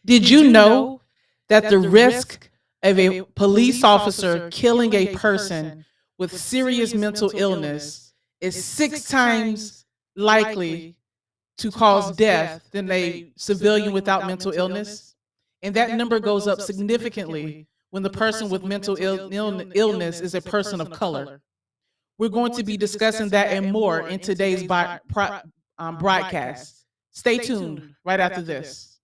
Did you know that the risk of a police officer killing a person with serious mental illness is 6 times likely to cause death than a civilian without mental illness? And that number goes up significantly when the person with mental illness is a person of color. We're going to be discussing that and more in today's broadcast. Stay tuned right after this.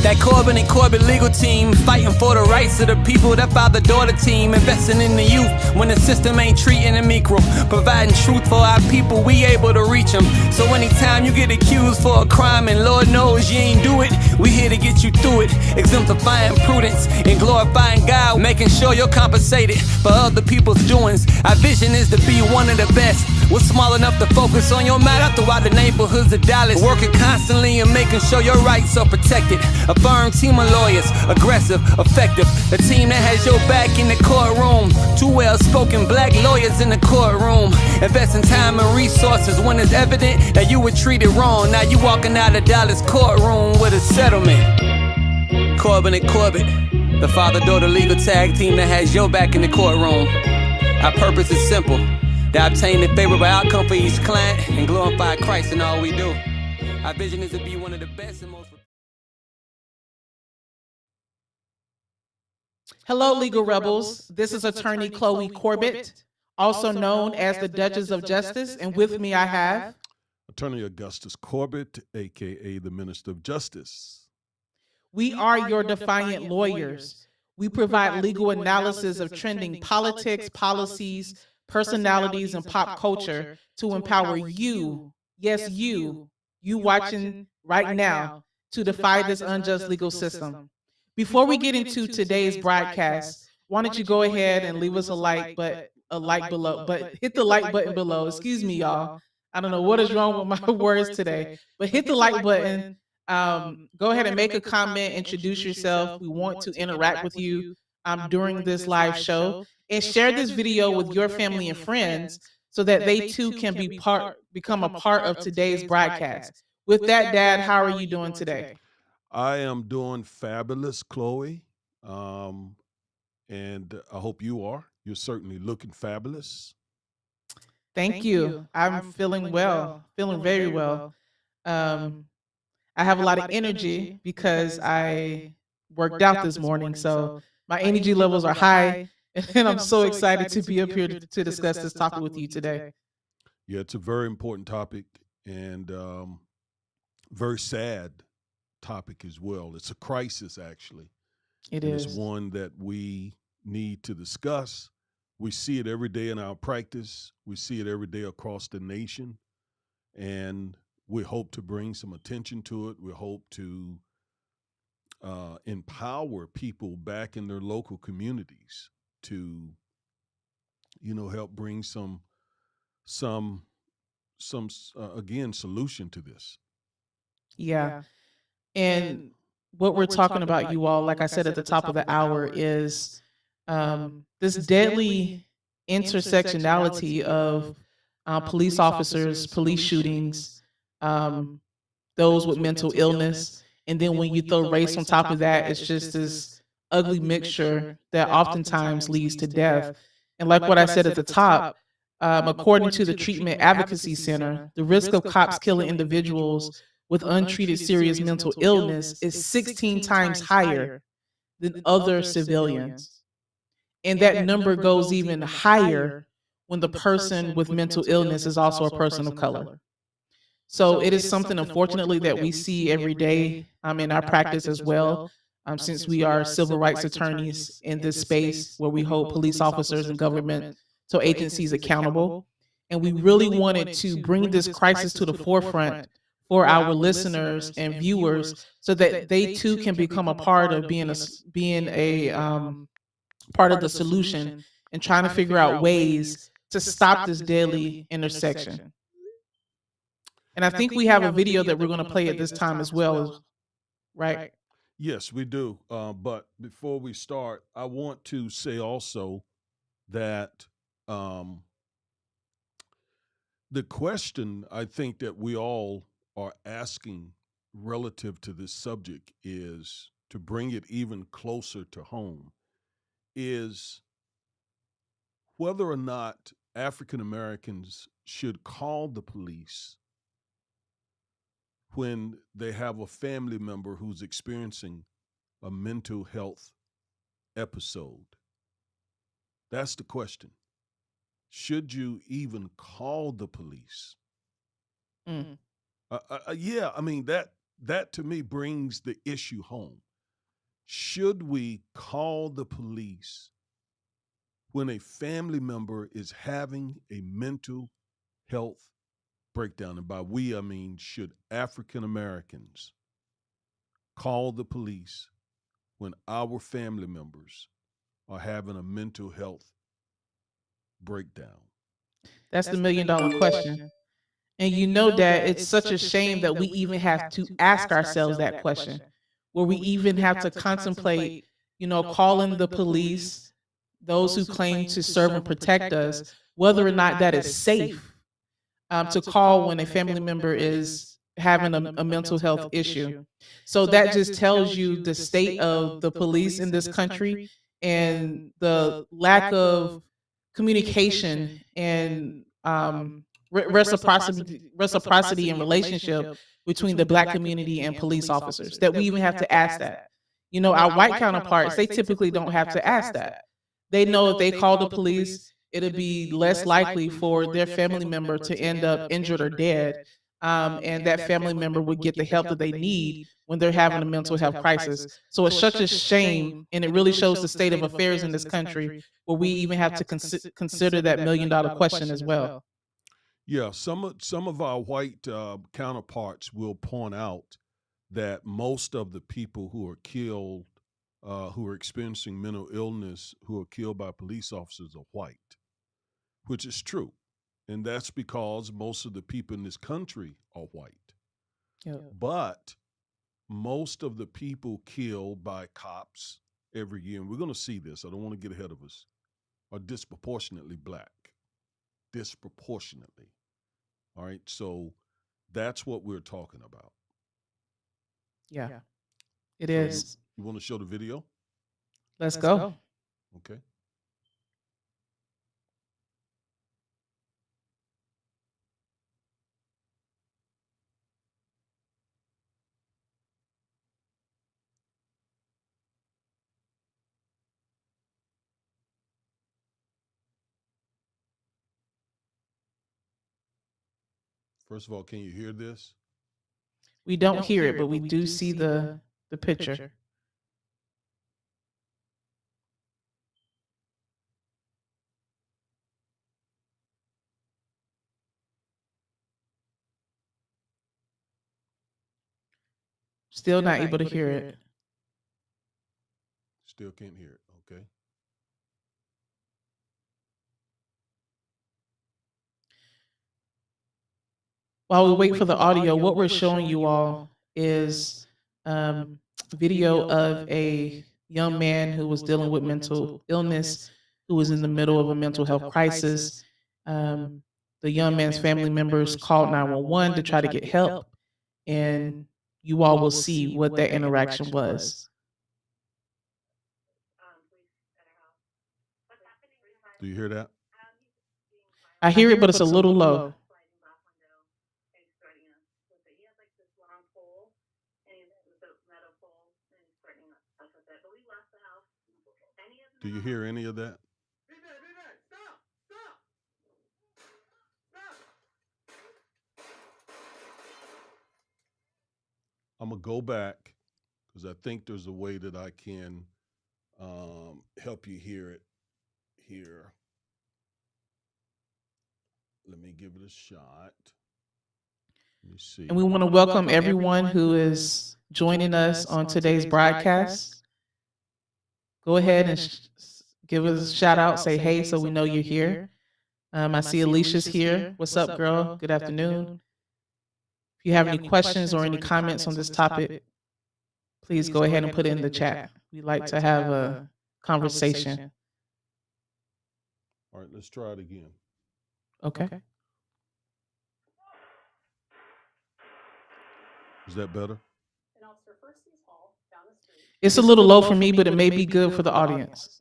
That Corbin and Corbett legal team fighting for the rights of the people. That father-daughter team investing in the youth when the system ain't treating them equal. Providing truth for our people, we able to reach them. So anytime you get accused for a crime and Lord knows you ain't do it, we here to get you through it. Exemplifying prudence and glorifying God, making sure you're compensated for other people's doings. Our vision is to be one of the best. We're small enough to focus on your matter throughout the neighborhoods of Dallas. Working constantly and making sure your rights are protected. A firm team of lawyers, aggressive, effective. A team that has your back in the courtroom. Two well-spoken black lawyers in the courtroom. Investing time and resources when it's evident that you were treated wrong. Now you walking out of Dallas courtroom with a settlement. Corbin and Corbett, the father-daughter legal tag team that has your back in the courtroom. Our purpose is simple. To obtain a favorable outcome for each client and glorify Christ in all we do. Our vision is to be one of the best and most... Hello, legal rebels. This is attorney Chloe Corbett, also known as the Duchess of Justice, and with me I have Attorney Augustus Corbett, aka the Minister of Justice. We are your defiant lawyers. We provide legal analysis of trending politics, policies, personalities, and pop culture to empower you, yes, you watching right now, to defy this unjust legal system. Before we get into today's broadcast, why don't you go ahead and leave us a like, below, but hit the like button below. Excuse me, y'all. I don't know what is wrong with my words today, but hit the like button. Go ahead and make a comment, introduce yourself. We want to interact with you during this live show, and share this video with your family and friends so that they too can become a part of today's broadcast. With that, Dad, how are you doing today? I am doing fabulous, Chloe, and I hope you are. You're certainly looking fabulous. Thank you. I'm feeling well, feeling very well. I have a lot of energy because I worked out this morning, so my energy levels are high, and I'm so excited to be up here to discuss this topic with you today. Yeah, it's a very important topic and very sad topic as well. It's a crisis, actually. It and is. It's one that we need to discuss. We see it every day in our practice. We see it every day across the nation. And we hope to bring some attention to it. We hope to empower people back in their local communities to, help bring some again, solution to this. Yeah. And what we're talking about, you all, like I said at the top of the hour, is this deadly intersectionality of police officers, police shootings, those with mental illness. And then when you throw race on top of that, it's just this ugly mixture that oftentimes leads to death. And like what I said at the top, according to the Treatment Advocacy Center, the risk of cops killing individuals with untreated serious mental illness is 16 times higher than other civilians. And that number goes even higher when the person with mental illness is also a person of color. So it is something, unfortunately, that we see every day in our practice as well, since we are civil rights attorneys in this space where we hold police officers and governmental agencies accountable. And we really wanted to bring this crisis to the forefront for our listeners and viewers so that they too can become a part of being a part of the solution and trying to figure out ways to stop this deadly intersection. And I think we have a video that we're going to play at this time as well, right? Yes, we do. But before we start, I want to say also that The question I think that we all are asking relative to this subject is to bring it even closer to home is whether or not African Americans should call the police when they have a family member who's experiencing a mental health episode. That's the question. Should you even call the police? Mm. Yeah, I mean that to me brings the issue home. Should we call the police when a family member is having a mental health breakdown? And by we, I mean, should African Americans call the police when our family members are having a mental health breakdown? That's the $1 million question. And you know that it's such a shame that we even have to ask ourselves that question, where we even have to contemplate, calling the police, those who claim to serve and protect us, whether or not that is safe to call when a family member is having a mental health issue. So that just tells you the state of the police in this country and the lack of communication and reciprocity and relationship between the Black community and police officers, that we even have to ask that. Our white counterparts, they typically don't have to ask that. They know if they call the police, it'll be less likely for their family member to end up injured or dead. And that family member would get the help that they need when they're having a mental health crisis. So it's such a shame, and it really shows the state of affairs in this country, where we even have to consider that $1 million question as well. Yeah, some of our white counterparts will point out that most of the people who are killed, who are experiencing mental illness, who are killed by police officers are white, which is true. And that's because most of the people in this country are white. Yep. But most of the people killed by cops every year, and we're going to see this, I don't want to get ahead of us, are disproportionately Black. Disproportionately. All right. So that's what we're talking about. Yeah, it So is. you want to show the video? Let's go. Okay. First of all, can you hear this? We don't hear it, but we do see the picture. Still not able to hear it. Still can't hear it. Okay. While we wait for the audio, what we're showing you all is um, video of a young man who was dealing with mental illness, who was in the middle of a mental health crisis. Um, the young man's family members called 911 to try to get help, and you all will see what that interaction was. Do you hear that? I hear it, but it's a little low. Do you hear any of that? I'm going to go back because I think there's a way that I can help you hear it here. Let me give it a shot. Let me see. And we want to welcome everyone who is joining us on today's broadcast. Go ahead and give us a shout out, say hey, so we know you're here. I see Alicia's here. What's up, girl? Good afternoon. If you have any questions or any comments on this topic, please go ahead and put it in the chat. We'd like to have a conversation. All right, let's try it again. Okay. Is that better? It's a little low for me, but it may be good for the audience.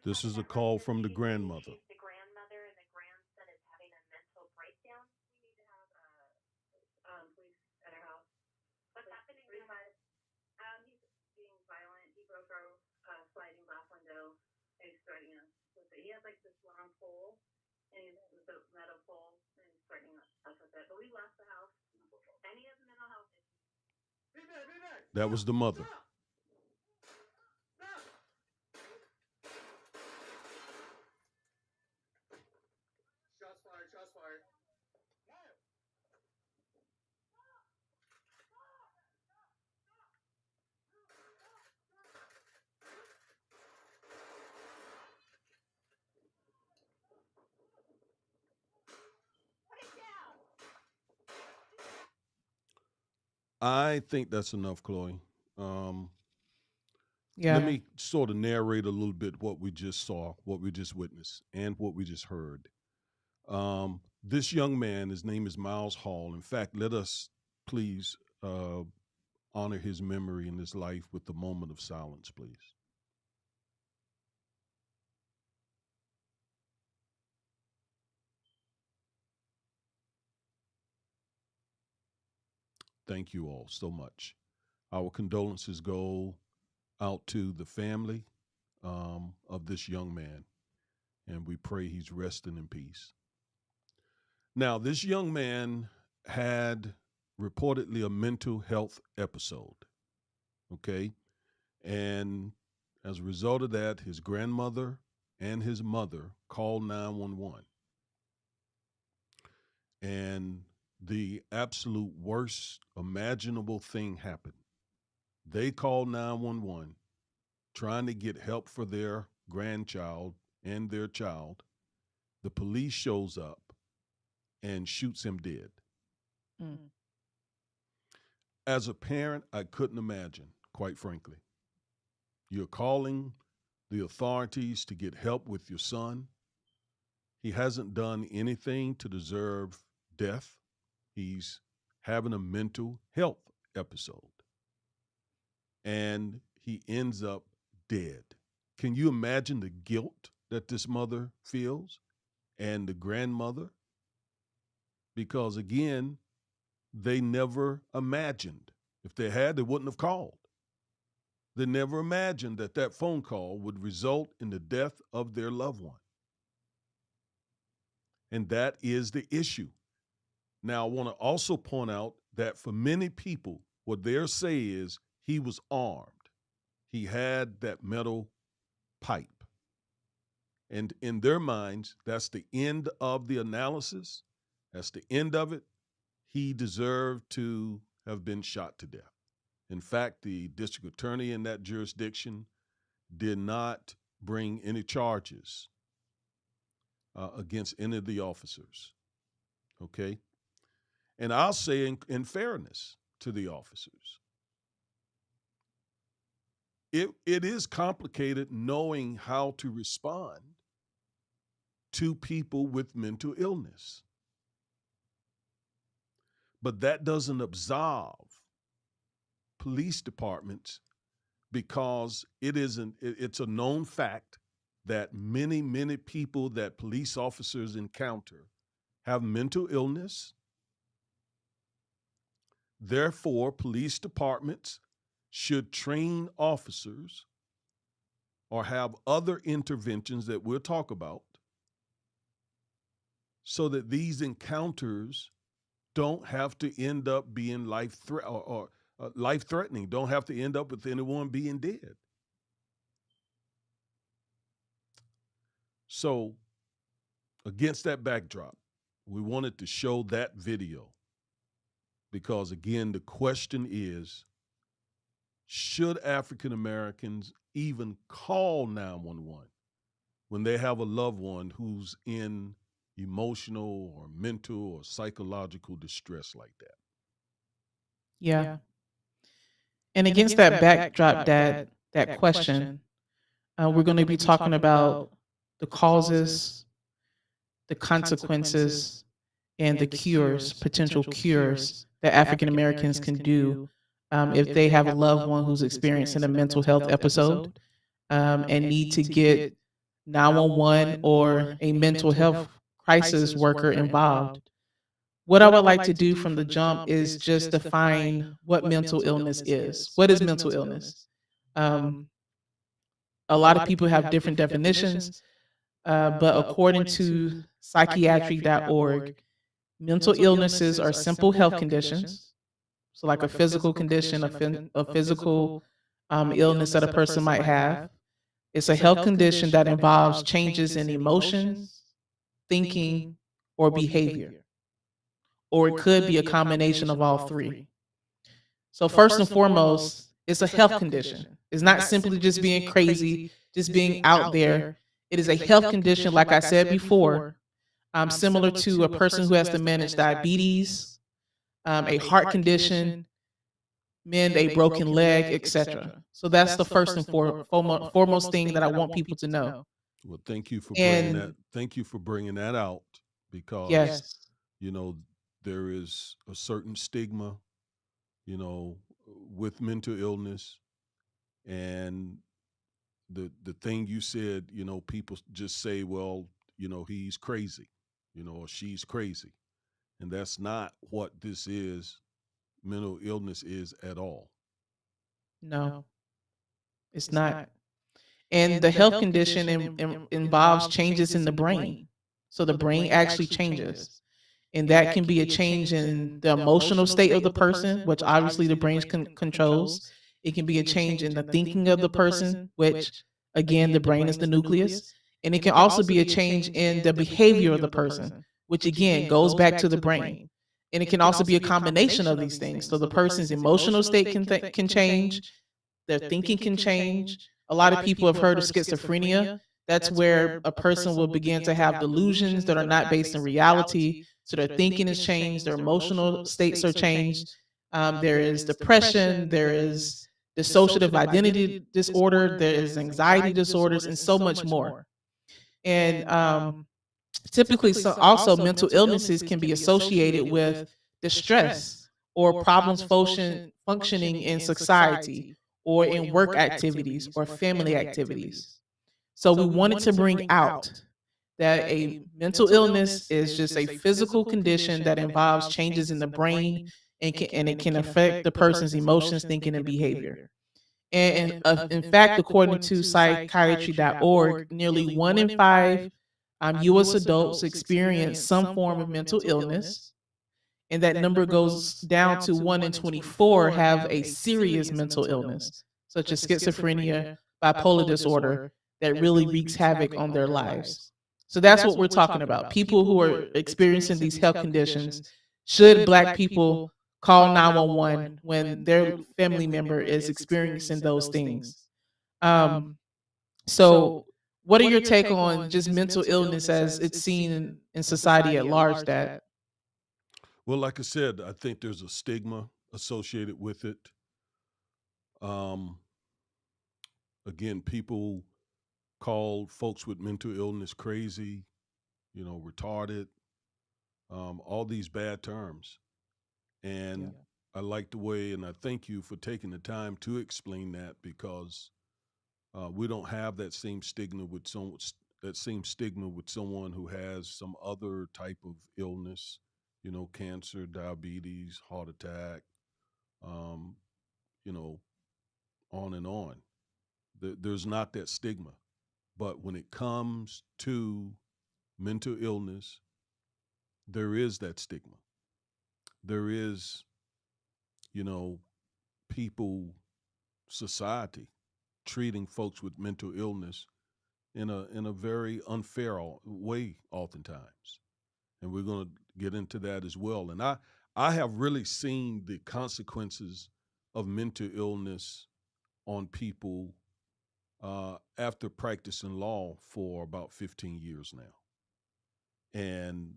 This is a call from the grandmother. That was the mother. I think that's enough, Chloe. Let Yeah. me sort of narrate a little bit what we just saw, what we just witnessed, and what we just heard. This young man, his name is Miles Hall. In fact, let us please honor his memory in his life with a moment of silence, please. Thank you all so much. Our condolences go out to the family of this young man, and we pray he's resting in peace. Now, this young man had reportedly a mental health episode, okay? And as a result of that, his grandmother and his mother called 911. And the absolute worst imaginable thing happened. They called 911 trying to get help for their grandchild and their child. The police shows up and shoots him dead. Mm. As a parent, I couldn't imagine, quite frankly. You're calling the authorities to get help with your son. He hasn't done anything to deserve death. He's having a mental health episode. And he ends up dead. Can you imagine the guilt that this mother feels and the grandmother? Because again, they never imagined. If they had, they wouldn't have called. They never imagined that that phone call would result in the death of their loved one. And that is the issue. Now, I want to also point out that for many people, what they're saying is he was armed. He had that metal pipe. And in their minds, that's the end of the analysis. That's the end of it. He deserved to have been shot to death. In fact, the district attorney in that jurisdiction did not bring any charges against any of the officers. Okay? And I'll say in fairness to the officers, it is complicated knowing how to respond to people with mental illness. But that doesn't absolve police departments because it's a known fact that many people that police officers encounter have mental illness. Therefore, police departments should train officers or have other interventions that we'll talk about so that these encounters don't have to end up being life-threatening, don't have to end up with anyone being dead. So, against that backdrop, We wanted to show that video because, again, the question is, should African Americans even call 911 when they have a loved one who's in emotional or mental or psychological distress like that? Yeah. And against that backdrop, that question, we're going to be talking about the causes, the consequences, and the cures, potential cures that African Americans can do if they have a loved one who's experiencing a mental health episode and need to get 911 or a mental health crisis worker involved. What I would like to do from the jump is just define what mental illness is. What is mental illness? Um, a lot of people have different definitions, but according to psychiatry.org, mental illnesses are simple health conditions. So, like a physical condition, a physical illness that a person might have. It's a health condition that involves changes in emotions, thinking, or behavior, or it could be a combination of all three. So, first and foremost, it's a health condition. It's not simply just being crazy, just being out there. It is a health condition, like I said before, similar to a person who has to manage diabetes, a heart condition, mend a broken leg, etc. So that's the first and foremost thing that I want people to know. Well, thank you for bringing that. And Thank you for bringing that out because yes, you know there is a certain stigma, you know, with mental illness, and the thing you said, people just say, well, he's crazy, or she's crazy, and that's not what this is. Mental illness is at all. no, it's not. And the health condition involves changes in the brain. So the brain actually changes. And that can be a change in the emotional state of the person, which obviously the brain controls. It can be a change in the thinking of the person, which again, the brain is the nucleus. And it can also be a change in the behavior of the person, which again goes back to the brain. And it can also be a combination of these things. So the person's emotional state can change, their thinking can change. A lot of people have heard of schizophrenia. That's where a person will begin to have delusions that are not based in reality. So their thinking is changed, their emotional states are changed. There is depression, there is dissociative identity disorder, there is anxiety disorders, and so much more. And typically, so also mental illnesses can be associated with distress or problems functioning in society or in work activities or family activities. So we wanted to bring out that a mental illness is just a physical condition that involves changes in the brain and it can affect the person's emotions, thinking, and behavior. And in fact, according to psychiatry.org, nearly 1 in 5 US adults experience some form of mental illness, and that number goes down to 1 in 24 have a serious mental illness, such as schizophrenia, bipolar disorder, that really wreaks havoc on their lives. So that's what we're talking about. People who are experiencing these health conditions, should Black people call 911 when their family member is experiencing those things? Um, so, what are your take on just mental illness as it's seen in society at large, Dad? Well, like I said, I think there's a stigma associated with it. Um, Again, people call folks with mental illness crazy, retarded, all these bad terms. Yeah. And I like the way, and I thank you for taking the time to explain that because we don't have that same stigma with someone who has some other type of illness, cancer, diabetes, heart attack, um, you know, on and on. There's not that stigma. But when it comes to mental illness, there is that stigma. There is, you know, people, society treating folks with mental illness in a very unfair way oftentimes. and we're going to get into that as well. And I have really seen the consequences of mental illness on people after practicing law for about 15 years now. And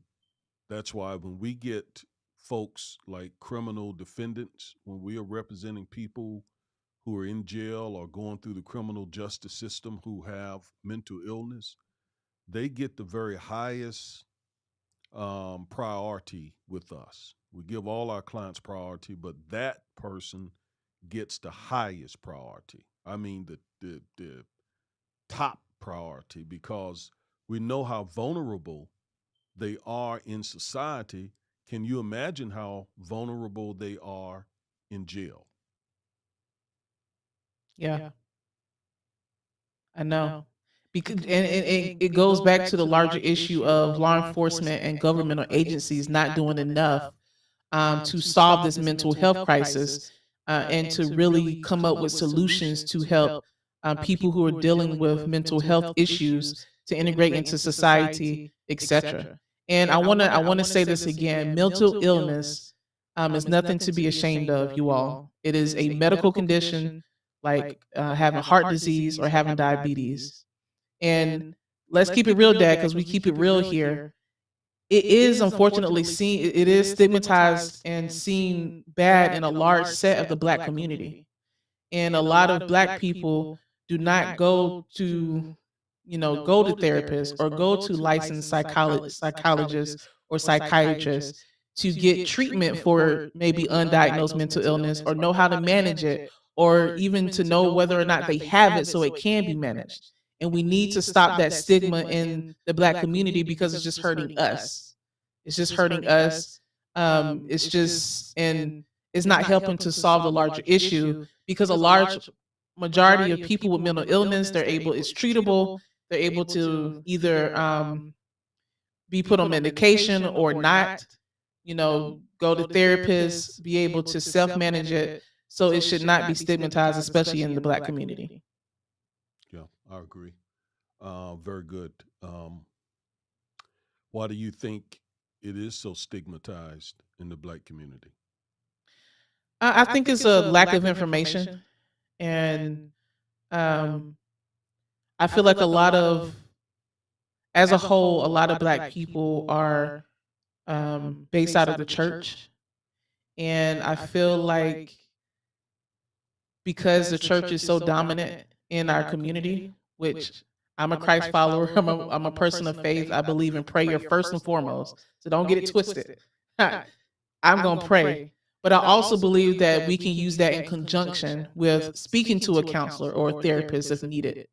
that's why when we get folks like criminal defendants, when we are representing people who are in jail or going through the criminal justice system who have mental illness, they get the very highest priority with us. We give all our clients priority, but that person gets the highest priority. I mean, the top priority, because we know how vulnerable they are in society. Can you imagine how vulnerable they are in jail? Yeah, I know. Because and it goes back to the larger issue of law enforcement and governmental agencies not doing enough to solve this mental health crisis and to really come up with solutions to help people who are dealing with mental health issues to integrate into society, etc. And I want to say this again: mental illness is nothing to be ashamed of, you all. It is a medical condition like having heart disease or having diabetes. And let's keep it real, Dad, because we keep it real here. It is unfortunately seen, it is stigmatized and seen bad in a large set of the Black community. And a lot of Black people do not go to, go to therapists or go to licensed psychologists or psychiatrists to get treatment for maybe undiagnosed mental illness or know how to manage it, or even to know whether or not they have it so it can be managed. And we need to stop that stigma in the Black community because it's just hurting us. It's just hurting us. It's just, and it's not helping to solve the larger issue, because a large majority of people with mental illness, it's treatable. They're able to either be put on medication or not, go to therapists, be able to self manage it. So it should not be stigmatized, especially in the Black community. Yeah, I agree. Very good. Why do you think it is so stigmatized in the Black community? I think it's a lack of information. And um, I feel like as a whole, a lot of Black people are based out of the church. And I feel like because the church is so dominant in our community, which I'm a Christ follower, I'm a person of faith. I believe in prayer first and foremost. So don't get it twisted. I'm going to pray. But I also believe that we can use that in conjunction with speaking to a counselor or a therapist if needed.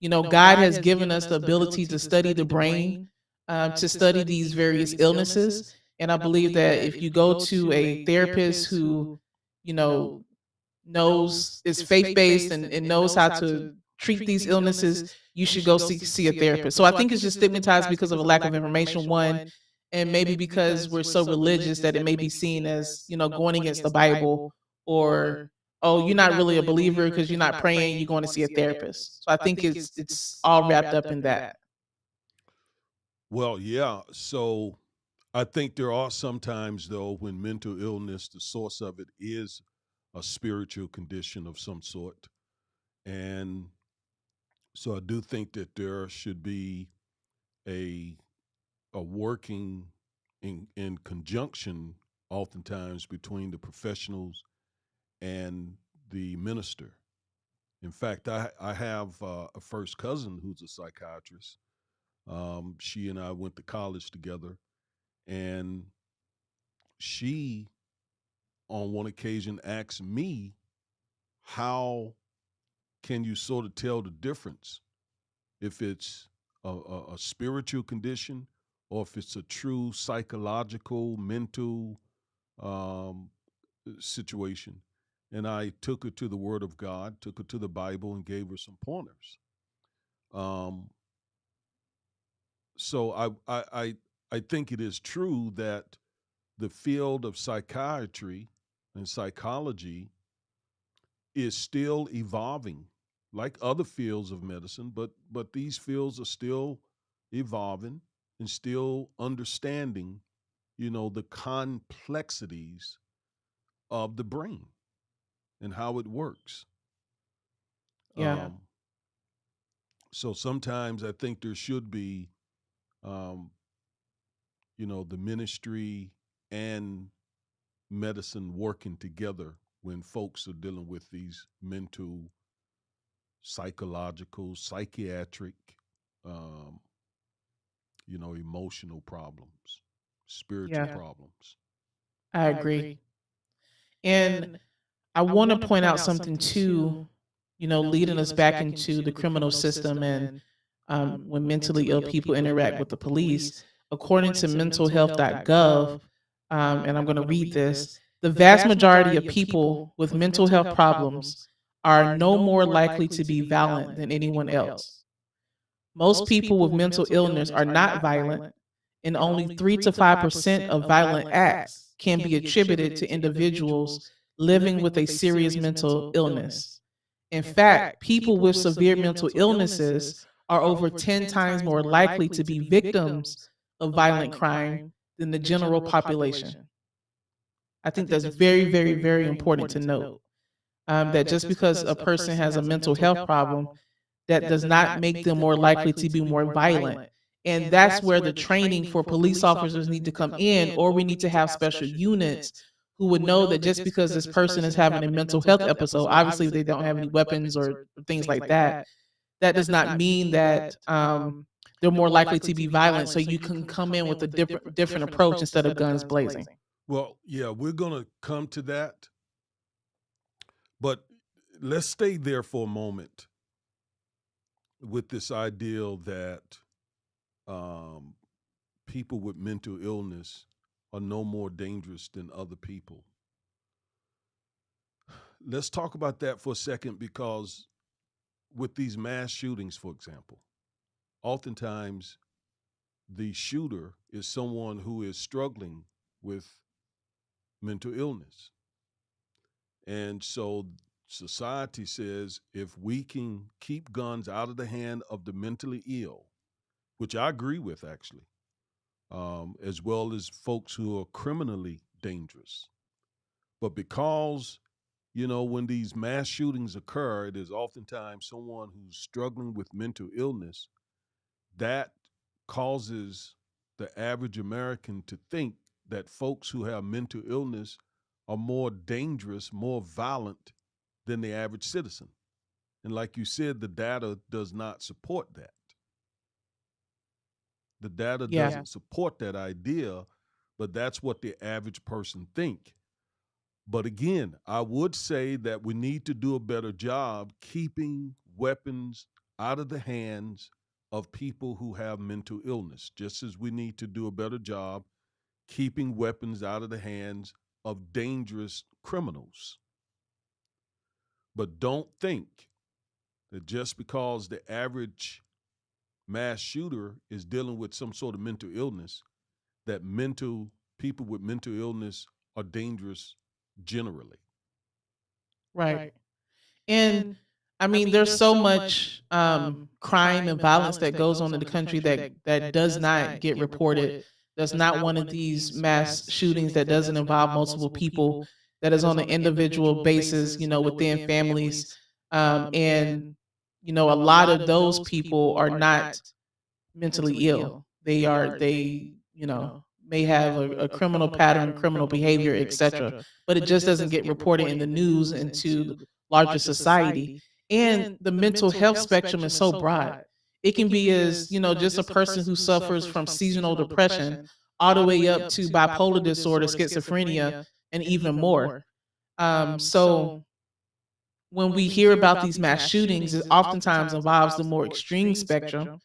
God has given us the ability to study the brain, to study these various illnesses. And I believe that if you go to a therapist who, you know, knows is faith based and knows how to treat these illnesses, you should go see a therapist. So I think it's just stigmatized because of a lack of information, one, and maybe because we're so religious that it may be seen as, going against the Bible, or oh, you're not really a believer because you're not praying, you're going to see a therapist. So I think it's all wrapped up in that. Well, yeah. So I think there are sometimes, though, when mental illness, the source of it is a spiritual condition of some sort. And so I do think that there should be a working in conjunction oftentimes between the professionals and the minister. In fact, I have a first cousin who's a psychiatrist. She and I went to college together, and she, on one occasion, asked me, how can you sort of tell the difference if it's a spiritual condition or if it's a true psychological, mental um, situation? And I took her to the Word of God, took her to the Bible, and gave her some pointers. Um, so I think it is true that the field of psychiatry and psychology is still evolving, like other fields of medicine, but these fields are still evolving, and still understanding, the complexities of the brain and how it works. Yeah. Um, so sometimes I think there should be, um, the ministry and medicine working together when folks are dealing with these mental, psychological, psychiatric, um, emotional problems, spiritual Yeah. problems. I agree. And I want to point out something too, leading us back into the criminal system and when mentally ill people interact with the police. According to mentalhealth.gov, and I'm going to read this, the vast majority of people with mental health problems are no more likely to be violent than anyone else. Most people with mental illness are not violent, and only 3 to 5% of violent acts can be attributed to individuals living with a serious mental illness. In fact, people with severe mental illnesses are over 10 times more likely to be victims of violent crime than the general population. I think that's very, very, very important to note. That just because a person has a mental health problem, that does not make them more likely to be more violent. And that's where the training for police officers need to come in, or we need to have special units who would know that just because this person is having a mental health episode, obviously they don't have any weapons or things like that, that does not mean that they're more likely to be violent. So you can come in with a different approach instead of guns blazing. Well, yeah, we're going to come to that, but let's stay there for a moment with this ideal that um, people with mental illness are no more dangerous than other people. Let's talk about that for a second, because with these mass shootings, for example, oftentimes the shooter is someone who is struggling with mental illness. And so society says if we can keep guns out of the hand of the mentally ill, which I agree with actually, as well as folks who are criminally dangerous. But because, when these mass shootings occur, it is oftentimes someone who's struggling with mental illness that causes the average American to think that folks who have mental illness are more dangerous, more violent than the average citizen. And like you said, the data does not support that. The data doesn't support that idea, but that's what the average person think. But again, I would say that we need to do a better job keeping weapons out of the hands of people who have mental illness, just as we need to do a better job keeping weapons out of the hands of dangerous criminals. But don't think that just because the average mass shooter is dealing with some sort of mental illness, that people with mental illness are dangerous generally. Right. And I mean, there's so much crime and violence that goes on in the country that does not get reported. There's not one of these mass shootings that doesn't involve multiple people, that is on an individual basis, within families. And, a lot of those people are not mentally ill. They may have a criminal pattern, criminal behavior, etc. But it just doesn't get reported in the news into larger society. And the mental health spectrum is so broad. It can be as, just a person who suffers from seasonal depression all the way up to bipolar disorder, schizophrenia, and even more. So when we hear about these mass shootings, it oftentimes involves the more extreme spectrum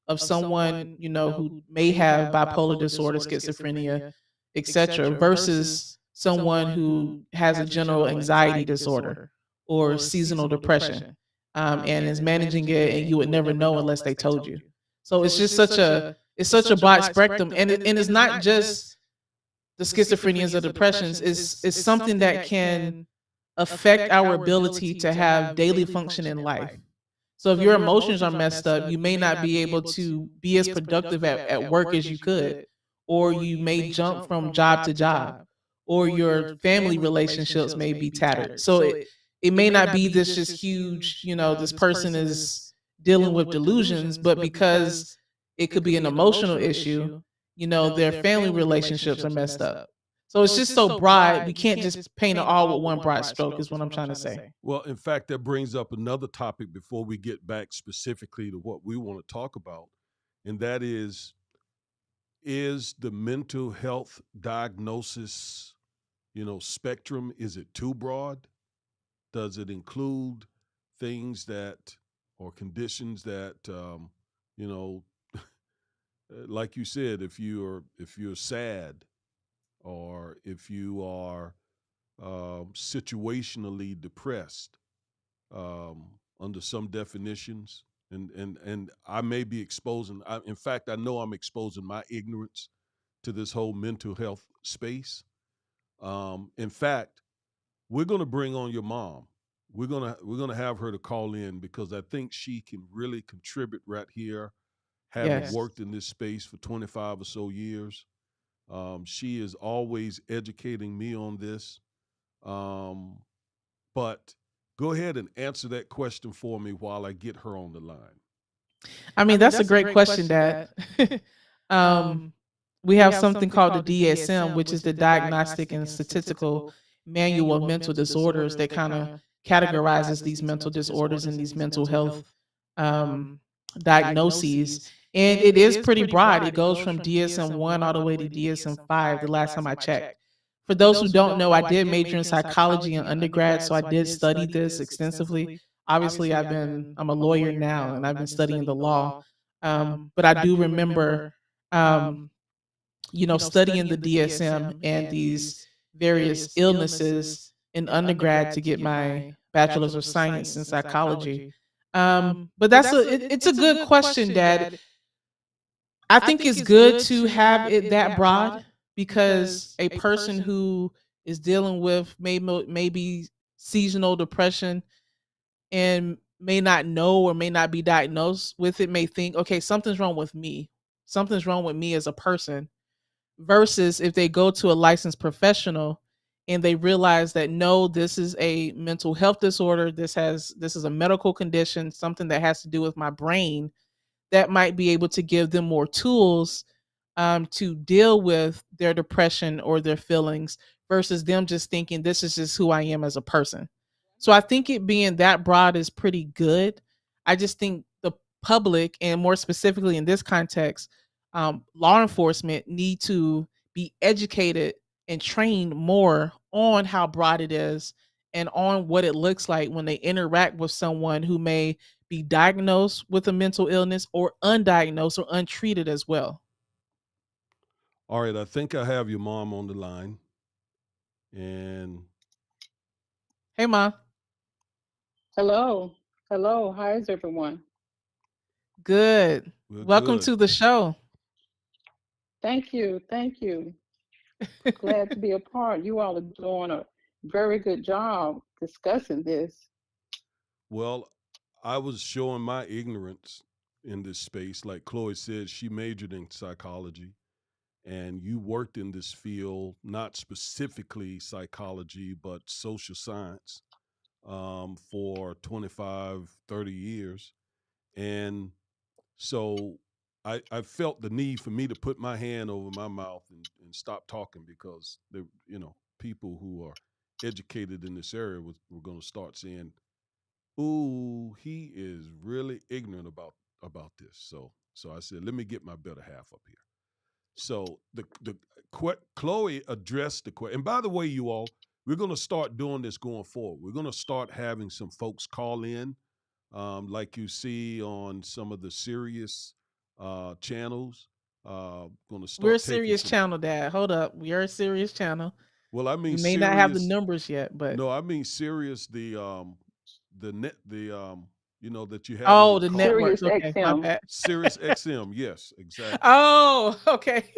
of someone, who may have bipolar disorder, schizophrenia, etc., versus someone who has a general anxiety disorder or seasonal depression, and is managing it, and you would never know unless they told you. So it's just such a broad spectrum, and it's not just the schizophrenias or depressions. Is something that can affect our ability to have daily function in life. So if your emotions are messed up, you may not be able to be as productive at work as you could, or you may jump from job to job, or your family relationships may be tattered. So it may not be this just huge, this person is dealing with delusions, but because it could be an emotional issue, their family relationships are messed up. So it's just so broad. We can't just paint it all with one broad stroke, is what I'm trying to say. Well, in fact, that brings up another topic before we get back specifically to what we want to talk about, and that is the mental health diagnosis, spectrum, is it too broad? Does it include things that or conditions that you know like you said, if you're sad, or if you are situationally depressed, under some definitions, and I may be exposing. In fact, I know I'm exposing my ignorance to this whole mental health space. In fact, we're going to bring on your mom. We're gonna have her to call in because I think she can really contribute right here, having Yes. worked in this space for 25 or so years. She is always educating me on this. Um, but go ahead and answer that question for me while I get her on the line. I mean, that's a great question, Dad. um, we have something called the DSM, which is the Diagnostic and Statistical Manual of Mental Disorders, that kind of categorizes these mental disorders and these mental health um, diagnoses. And it is pretty broad. It goes from DSM 1 all the way to DSM 5, the last time I checked. For those who don't know, I did major in psychology in undergrad, so I did study this extensively. Obviously, I'm a lawyer now, and I've been studying the law. But I do remember, studying the DSM and these various illnesses in undergrad to get my bachelor's of science in psychology. But it's a good question, Dad. I think it's good to have it that broad because a person who is dealing with maybe seasonal depression and may not know or may not be diagnosed with it may think, okay, something's wrong with me. Something's wrong with me as a person. Versus if they go to a licensed professional and they realize that no, this is a mental health disorder, this is a medical condition, something that has to do with my brain, that might be able to give them more tools to deal with their depression or their feelings versus them just thinking this is just who I am as a person. So I think it being that broad is pretty good. I just think the public, and more specifically in this context, law enforcement need to be educated and trained more on how broad it is and on what it looks like when they interact with someone who may be diagnosed with a mental illness or undiagnosed or untreated as well. All right, I think I have your mom on the line, and Hey, Ma. Hello. Hello. How is everyone? Good. we're Welcome good. to the show. Thank you. Thank you. Glad to be a part. You all are doing a very good job discussing this. Well, I was showing my ignorance in this space. Like Chloe said, she majored in psychology, and you worked in this field, not specifically psychology, but social science, for 25, 30 years. And so I felt the need for me to put my hand over my mouth and stop talking because people who are educated in this area were going to start saying, "Ooh, he is really ignorant about this." So I said, "Let me get my better half up here." So Chloe addressed the question. And by the way, you all, we're going to start doing this going forward. We're going to start having some folks call in, like you see on some of the serious channels. Going to We're a start taking serious some. channel, Dad. Hold up. We are a serious channel. Well, I We mean may not have the serious. numbers yet, but No, I mean serious. The net that you have in oh, your the car. networks. Sirius Okay, my XM. bad. Sirius XM. Yes, exactly. Oh, okay.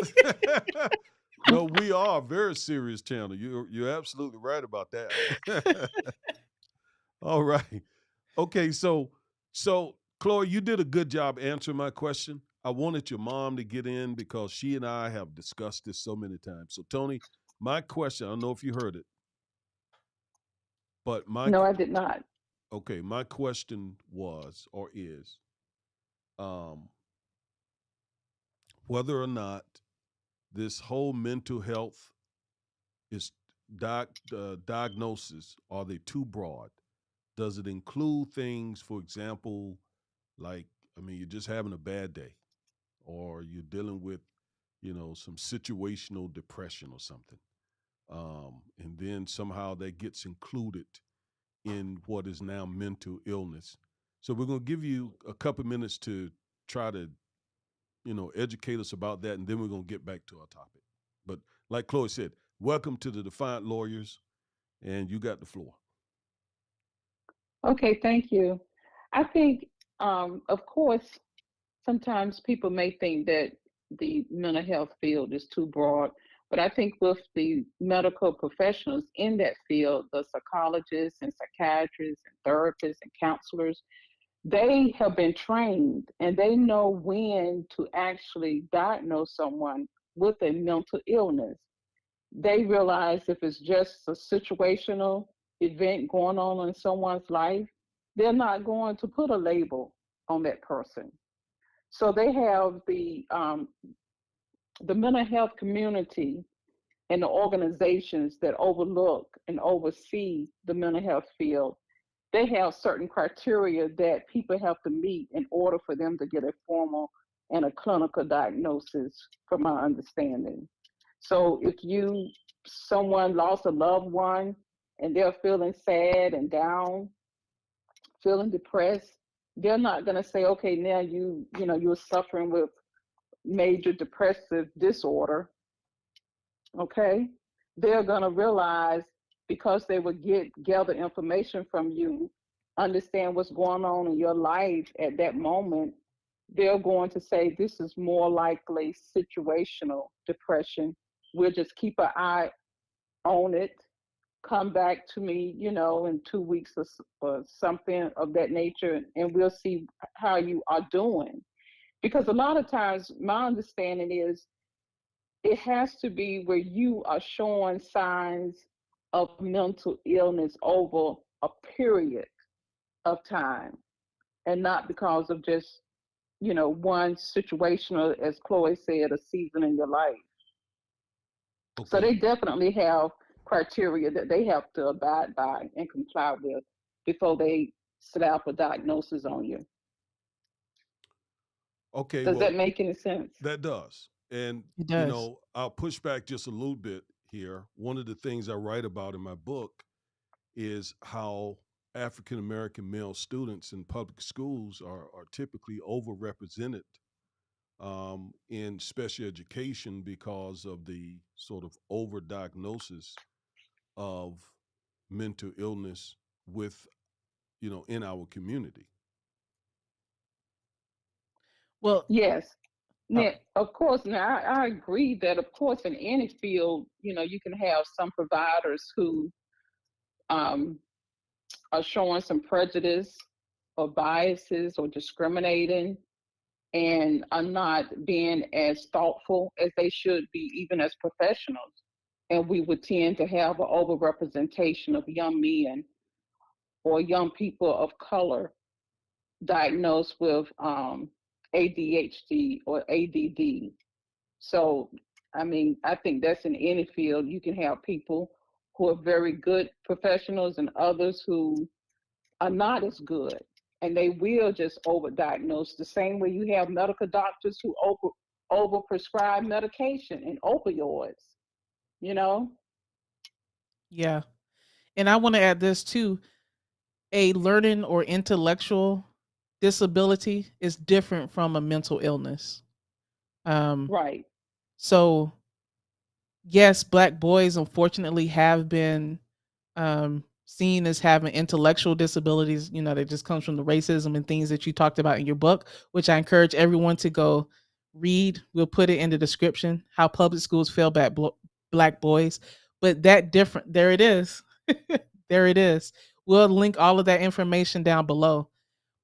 No, we are a very serious channel. You're absolutely right about that. All right. Okay, so So, Chloe, you did a good job answering my question. I wanted your mom to get in because she and I have discussed this so many times. So, Tony, my question, I don't know if you heard it, but No, I did not. okay, my question was or is um, whether or not this whole mental health is diagnosis, are they too broad? Does it include things, for example, like, I mean, you're just having a bad day or you're dealing with, some situational depression or something. And then somehow that gets included in what is now mental illness. So we're going to give you a couple minutes to try to, educate us about that, and then we're going to get back to our topic. But like Chloe said, welcome to the Defiant Lawyers, and you got the floor. Okay, thank you. I think, of course, sometimes people may think that the mental health field is too broad, but I think with the medical professionals in that field, the psychologists and psychiatrists and therapists and counselors, they have been trained and they know when to actually diagnose someone with a mental illness. They realize if it's just a situational event going on in someone's life, they're not going to put a label on that person. So they have the mental health community and the organizations that overlook and oversee the mental health field. They have certain criteria that people have to meet in order for them to get a formal and a clinical diagnosis, from my understanding. So if someone lost a loved one and they're feeling sad and down, feeling depressed, they're not going to say, okay, now you're suffering with major depressive disorder. Okay, they're going to realize, because they would gather information from you, understand what's going on in your life at that moment. They're going to say this is more likely situational depression. We'll just keep an eye on it. Come back to me, in 2 weeks or something of that nature, and we'll see how you are doing. Because a lot of times, my understanding is it has to be where you are showing signs of mental illness over a period of time, and not because of just, one situational, as Chloe said, a season in your life. So Okay. they definitely have criteria that they have to abide by and comply with before they slap a diagnosis on you. Okay. Does that Well, make any sense? that does. And, It does. I'll push back just a little bit here. One of the things I write about in my book is how African American male students in public schools are typically overrepresented in special education because of the sort of overdiagnosis of mental illness with, in our community. Well, Yes. uh, Now, of course, now I agree that, of course, in any field, you can have some providers who um, are showing some prejudice or biases or discriminating and are not being as thoughtful as they should be, even as professionals. And we would tend to have an overrepresentation of young men or young people of color diagnosed with ADHD or ADD. So, I mean, I think that's in any field. You can have people who are very good professionals and others who are not as good. And they will just overdiagnose the same way you have medical doctors who overprescribe medication and opioids, you know? yeah. And I want to add this too. A learning or intellectual disability is different from a mental illness. Um, Right. so yes, black boys unfortunately have been seen as having intellectual disabilities. You know, that just comes from the racism and things that you talked about in your book, which I encourage everyone to go read. We'll put it in the description, how public schools fail black boys. But that different, there it is. There it is. We'll link all of that information down below.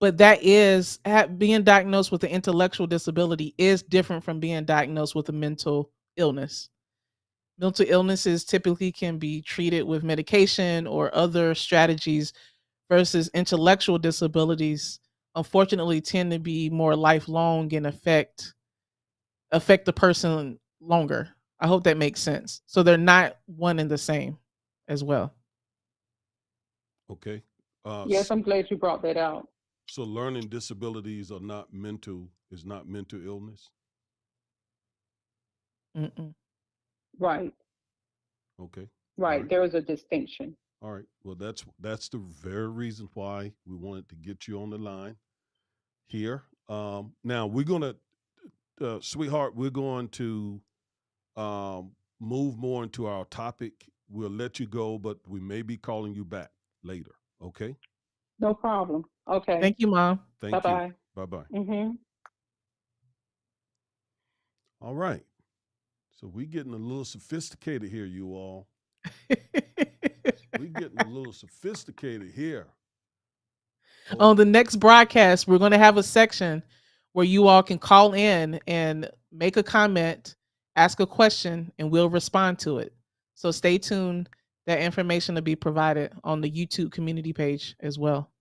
but that is being diagnosed with an intellectual disability is different from being diagnosed with a mental illness. Mental illnesses typically can be treated with medication or other strategies versus intellectual disabilities unfortunately tend to be more lifelong and affect the person longer. I hope that makes sense. So they're not one and the same as well. Okay. Yes, I'm glad you brought that out. So learning disabilities are not mental is not mental illness. Mm-mm. Right, Okay. All right. right. There is a distinction. All right. Well, that's the very reason why we wanted to get you on the line here. Now we're gonna, sweetheart, we're going to um, move more into our topic. We'll let you go, but we may be calling you back later. Okay. No problem. Okay. Thank you, Mom. Bye Thank you. bye. Bye bye. Mhm. All right. So we getting a little sophisticated here, you all. We getting a little sophisticated here. Oh, On the next broadcast, we're going to have a section where you all can call in and make a comment, ask a question, and we'll respond to it. So stay tuned. That information will be provided on the YouTube community page as well.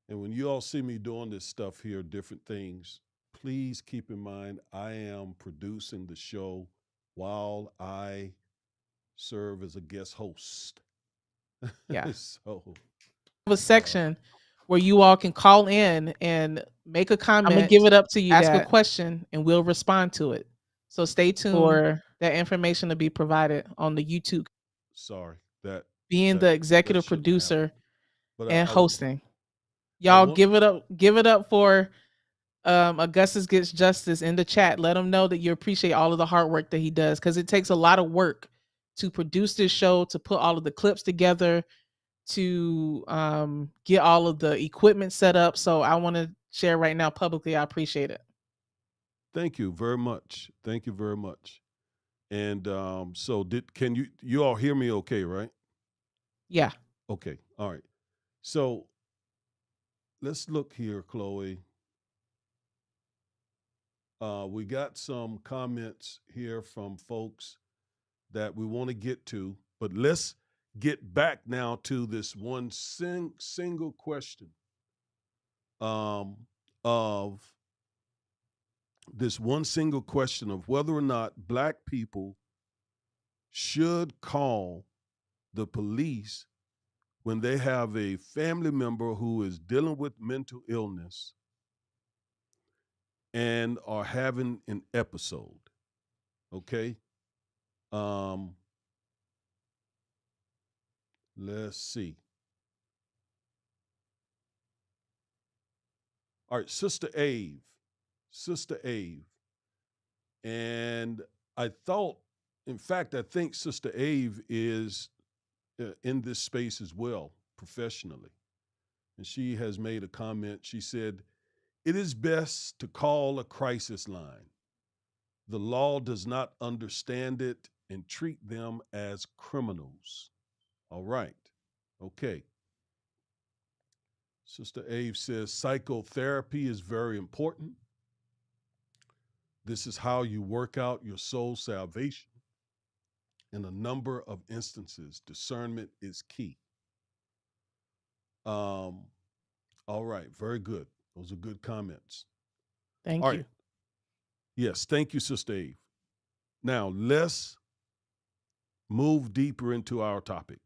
and when you all see me doing this stuff here, different things, please keep in mind I am producing the show while I serve as a guest host. Yeah. So, Have a uh, section where you all can call in and make a comment. I'm gonna give it up to you. Ask a that question, and we'll respond to it. So stay tuned for that information to be provided on the YouTube. sorry that Being that the that executive shouldn't happen. producer But and I hosting, I y'all want give it up for Augustus Gets Justice in the chat. Let him know that you appreciate all of the hard work that he does because it takes a lot of work to produce this show, to put all of the clips together, to get all of the equipment set up. So I want to share right now publicly. I appreciate it. thank you very much. Thank you very much. And so can you all hear me okay, right? Yeah. Okay. All right. So let's look here, Chloe. We got some comments here from folks that we want to get to, but let's get back now to this one single question um, of this one single question of whether or not Black people should call the police when they have a family member who is dealing with mental illness and are having an episode. Okay. Um, let's see. All right, Sister Ave. Sister Ave. And I thought, in fact, I think Sister Ave is in this space as well, professionally. And she has made a comment. She said, "It is best to call a crisis line. The law does not understand it and treat them as criminals." All right. Okay. Sister Ave says psychotherapy is very important. This is how you work out your soul salvation. In a number of instances, discernment is key. Um, all right, very good. Those are good comments. Thank All right. you. Yes, thank you, Sister Eve. Now, let's move deeper into our topic.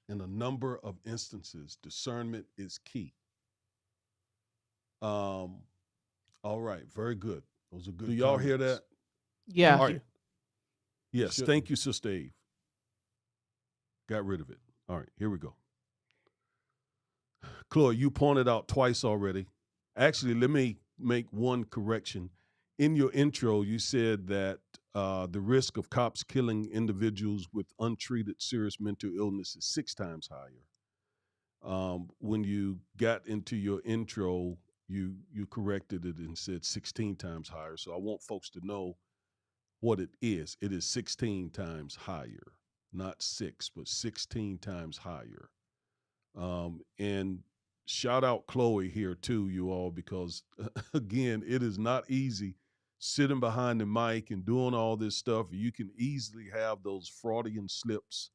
In a number of instances, discernment is key. Um, all right, very good. Those are good. Do y'all hear that? Yeah. All right. Yes, thank you, Sister Eve. Got rid of it. All right, here we go. Chloe, you pointed out twice already. Actually, let me make one correction. In your intro, you said that the risk of cops killing individuals with untreated serious mental illness is 6 times higher. When you got into your intro, you corrected it and said 16 times higher. So I want folks to know what it is. It is 16 times higher, not 6, but 16 times higher. And shout out Chloe here too, you all, because again, it is not easy sitting behind the mic and doing all this stuff. You can easily have those Freudian slips,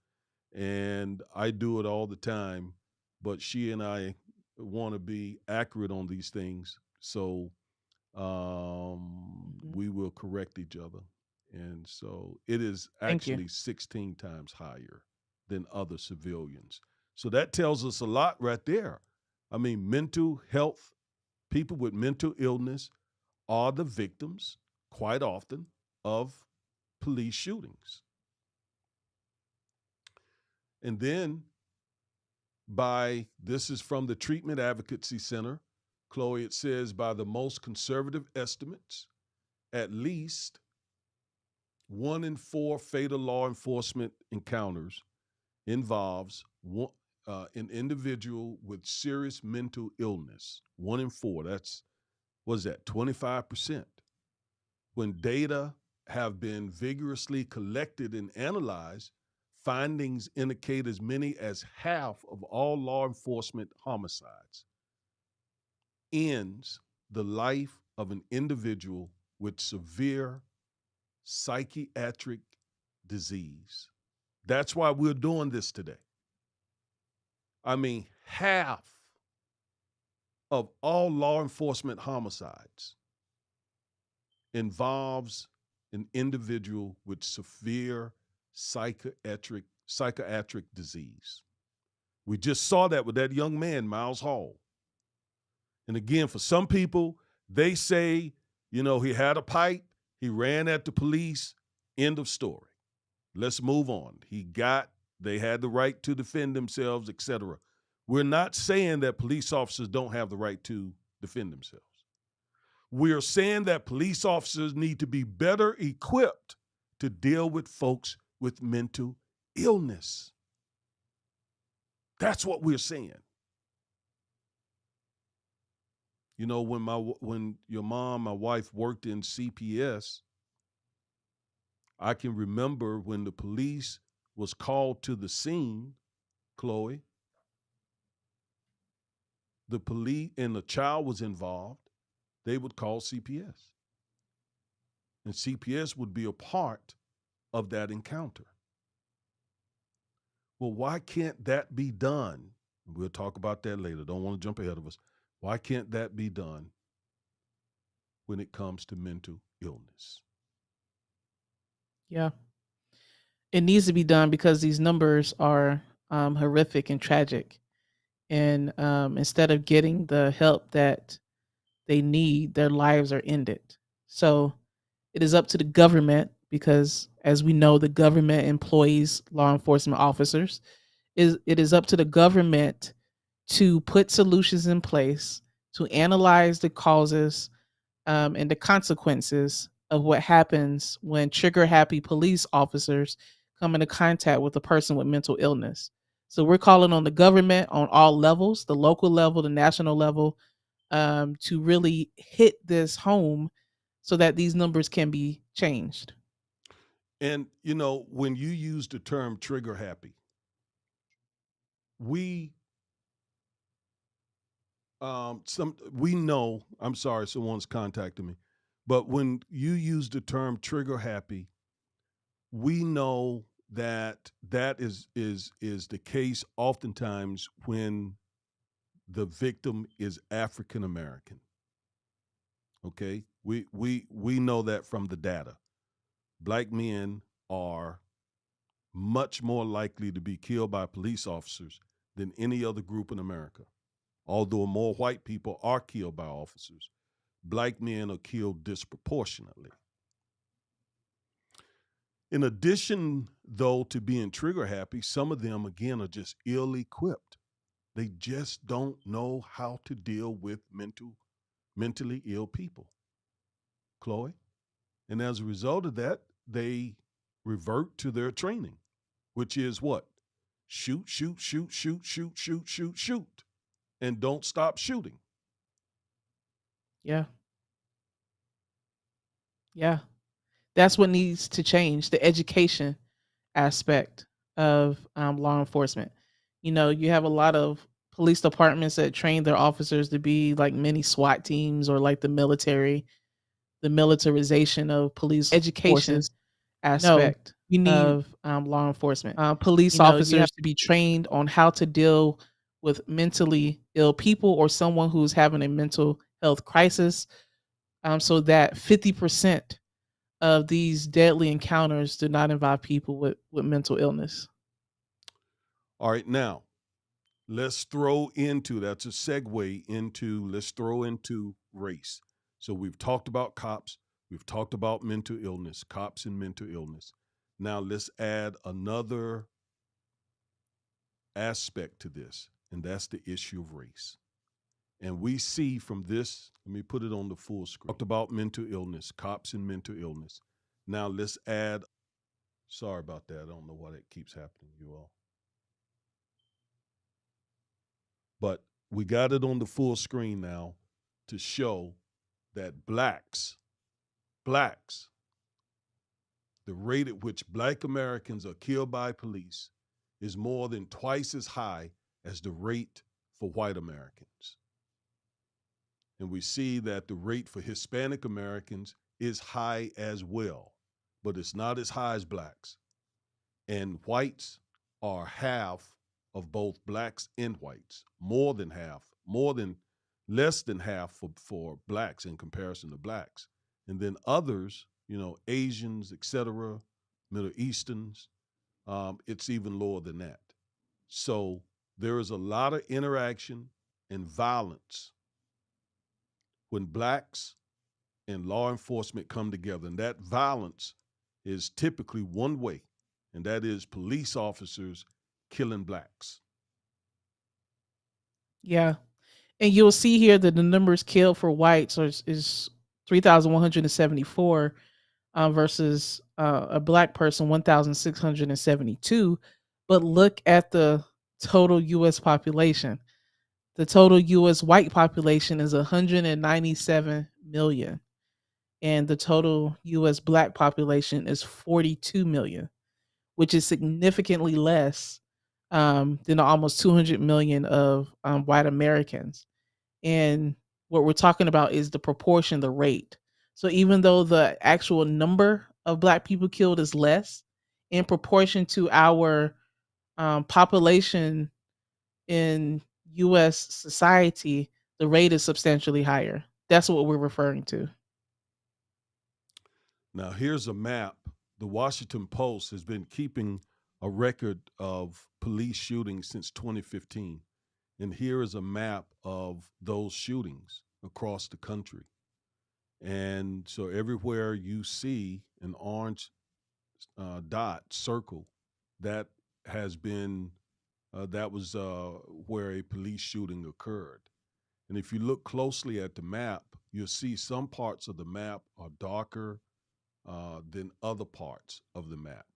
and I do it all the time. But she and I want to be accurate on these things, so Mhm. we will correct each other. And so it is Thank you. actually 16 times higher than other civilians. So that tells us a lot right there. I mean, mental health, people with mental illness are the victims quite often of police shootings. And then this is from the Treatment Advocacy Center, Chloe, it says by the most conservative estimates, at least 1 in 4 fatal law enforcement encounters involves an individual with serious mental illness. 1 in 4. That's, what is that, 25%. When data have been vigorously collected and analyzed, findings indicate as many as half of all law enforcement homicides ends the life of an individual with severe psychiatric disease. That's why we're doing this today. I mean, half of all law enforcement homicides involves an individual with severe psychiatric disease. We just saw that with that young man, Miles Hall. And again, for some people, they say, he had a pipe, he ran at the police, end of story. Let's move on. They had the right to defend themselves, etc. We're not saying that police officers don't have the right to defend themselves. We're saying that police officers need to be better equipped to deal with folks with mental illness. That's what we're saying. When your mom, my wife, worked in CPS, I can remember when the police was called to the scene, Chloe, the police and the child was involved, they would call CPS. And CPS would be a part of that encounter. Well, why can't that be done? We'll talk about that later. Don't want to jump ahead of us. Why can't that be done when it comes to mental illness? Yeah. It needs to be done because these numbers are horrific and tragic. And instead of getting the help that they need, their lives are ended. So it is up to the government because, as we know, the government employs law enforcement officers. It is up to the government to put solutions in place to analyze the causes and the consequences of what happens when trigger happy police officers come into contact with a person with mental illness. So we're calling on the government on all levels, the local level, the national level, to really hit this home so that these numbers can be changed. And, when you use the term trigger happy, we we know, I'm sorry, someone's contacted me, but when you use the term trigger happy, we know that is the case oftentimes when the victim is African American. Okay, we know that from the data. Black men are much more likely to be killed by police officers than any other group in America. Although more white people are killed by officers, black men are killed disproportionately. In addition, though, to being trigger happy, some of them, again, are just ill equipped. They just don't know how to deal with mentally ill people, Chloe. And as a result of that, they revert to their training, which is what? Shoot, shoot, shoot, shoot, shoot, shoot, shoot, shoot, and don't stop shooting. Yeah. Yeah. That's what needs to change, the education aspect of law enforcement. You have a lot of police departments that train their officers to be like mini SWAT teams or like the militarization of police Education forces. No, aspect. we need Of law enforcement. you Police know, you have officers to be trained on how to deal with mentally ill people or someone who's having a mental health crisis, so that 50% of these deadly encounters do not involve people with mental illness. All right, now let's throw into that's a segue into let's throw into race. So we've talked about cops, we've talked about mental illness, cops and mental illness. Now let's add another aspect to this, and that's the issue of race. And we see from this, let me put it on the full screen. Talked about mental illness, cops and mental illness. Now let's add, sorry about that. I don't know why that keeps happening, you all. But we got it on the full screen now to show that blacks, the rate at which black Americans are killed by police is more than twice as high as the rate for white Americans. And we see that the rate for Hispanic Americans is high as well, but it's not as high as blacks. And whites are half of both blacks and whites, more than half, less than half for blacks in comparison to blacks. And then others, Asians, etc., Middle Easterns, it's even lower than that. So there is a lot of interaction and violence when blacks and law enforcement come together. And that violence is typically one way, and that is police officers killing blacks. Yeah. And you'll see here that the numbers killed for whites is 3,174 versus a black person 1,672. But look at the total U.S. population. The total U.S. white population is 197 million, and the total U.S. black population is 42 million, which is significantly less than the almost 200 million of white Americans. And what we're talking about is the proportion, the rate. So even though the actual number of black people killed is less, in proportion to our population in US society, the rate is substantially higher. That's what we're referring to. Now, here's a map. The Washington Post has been keeping a record of police shootings since 2015. And here is a map of those shootings across the country. And so everywhere you see an orange dot circle, that has been that was where a police shooting occurred. And if you look closely at the map, you'll see some parts of the map are darker than other parts of the map.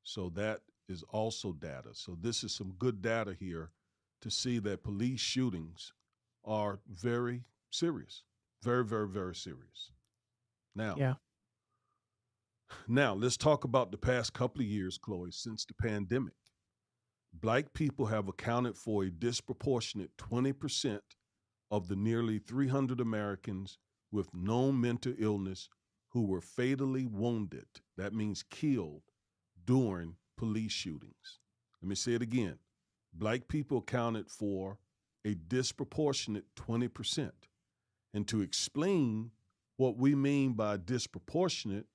So that is also data. So this is some good data here to see that police shootings are very serious, very, very, very serious. Now, Yeah. now let's talk about the past couple of years, Chloe, since the pandemic. Black people have accounted for a disproportionate 20% of the nearly 300 Americans with known mental illness who were fatally wounded, that means killed, during police shootings. Let me say it again. Black people accounted for a disproportionate 20%. And to explain what we mean by disproportionate,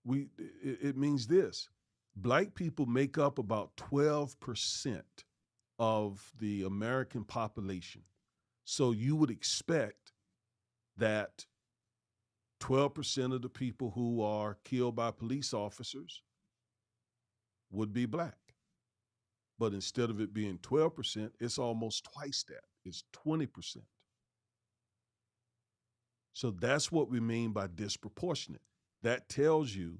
it means this. Black people make up about 12% of the American population. So you would expect that 12% of the people who are killed by police officers would be black. But instead of it being 12%, it's almost twice that. It's 20%. So that's what we mean by disproportionate. That tells you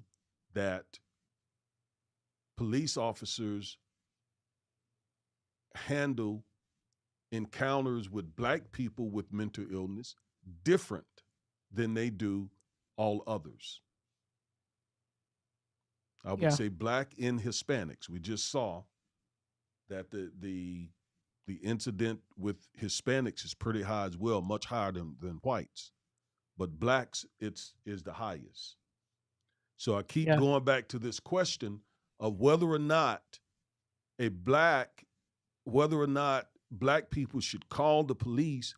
that police officers handle encounters with black people with mental illness different than they do all others. I would Yeah. say black and Hispanics. We just saw that the The incident with Hispanics is pretty high as well, much higher than whites. But blacks, is the highest. So I keep Yeah. going back to this question of whether or not a black, whether or not black people should call the police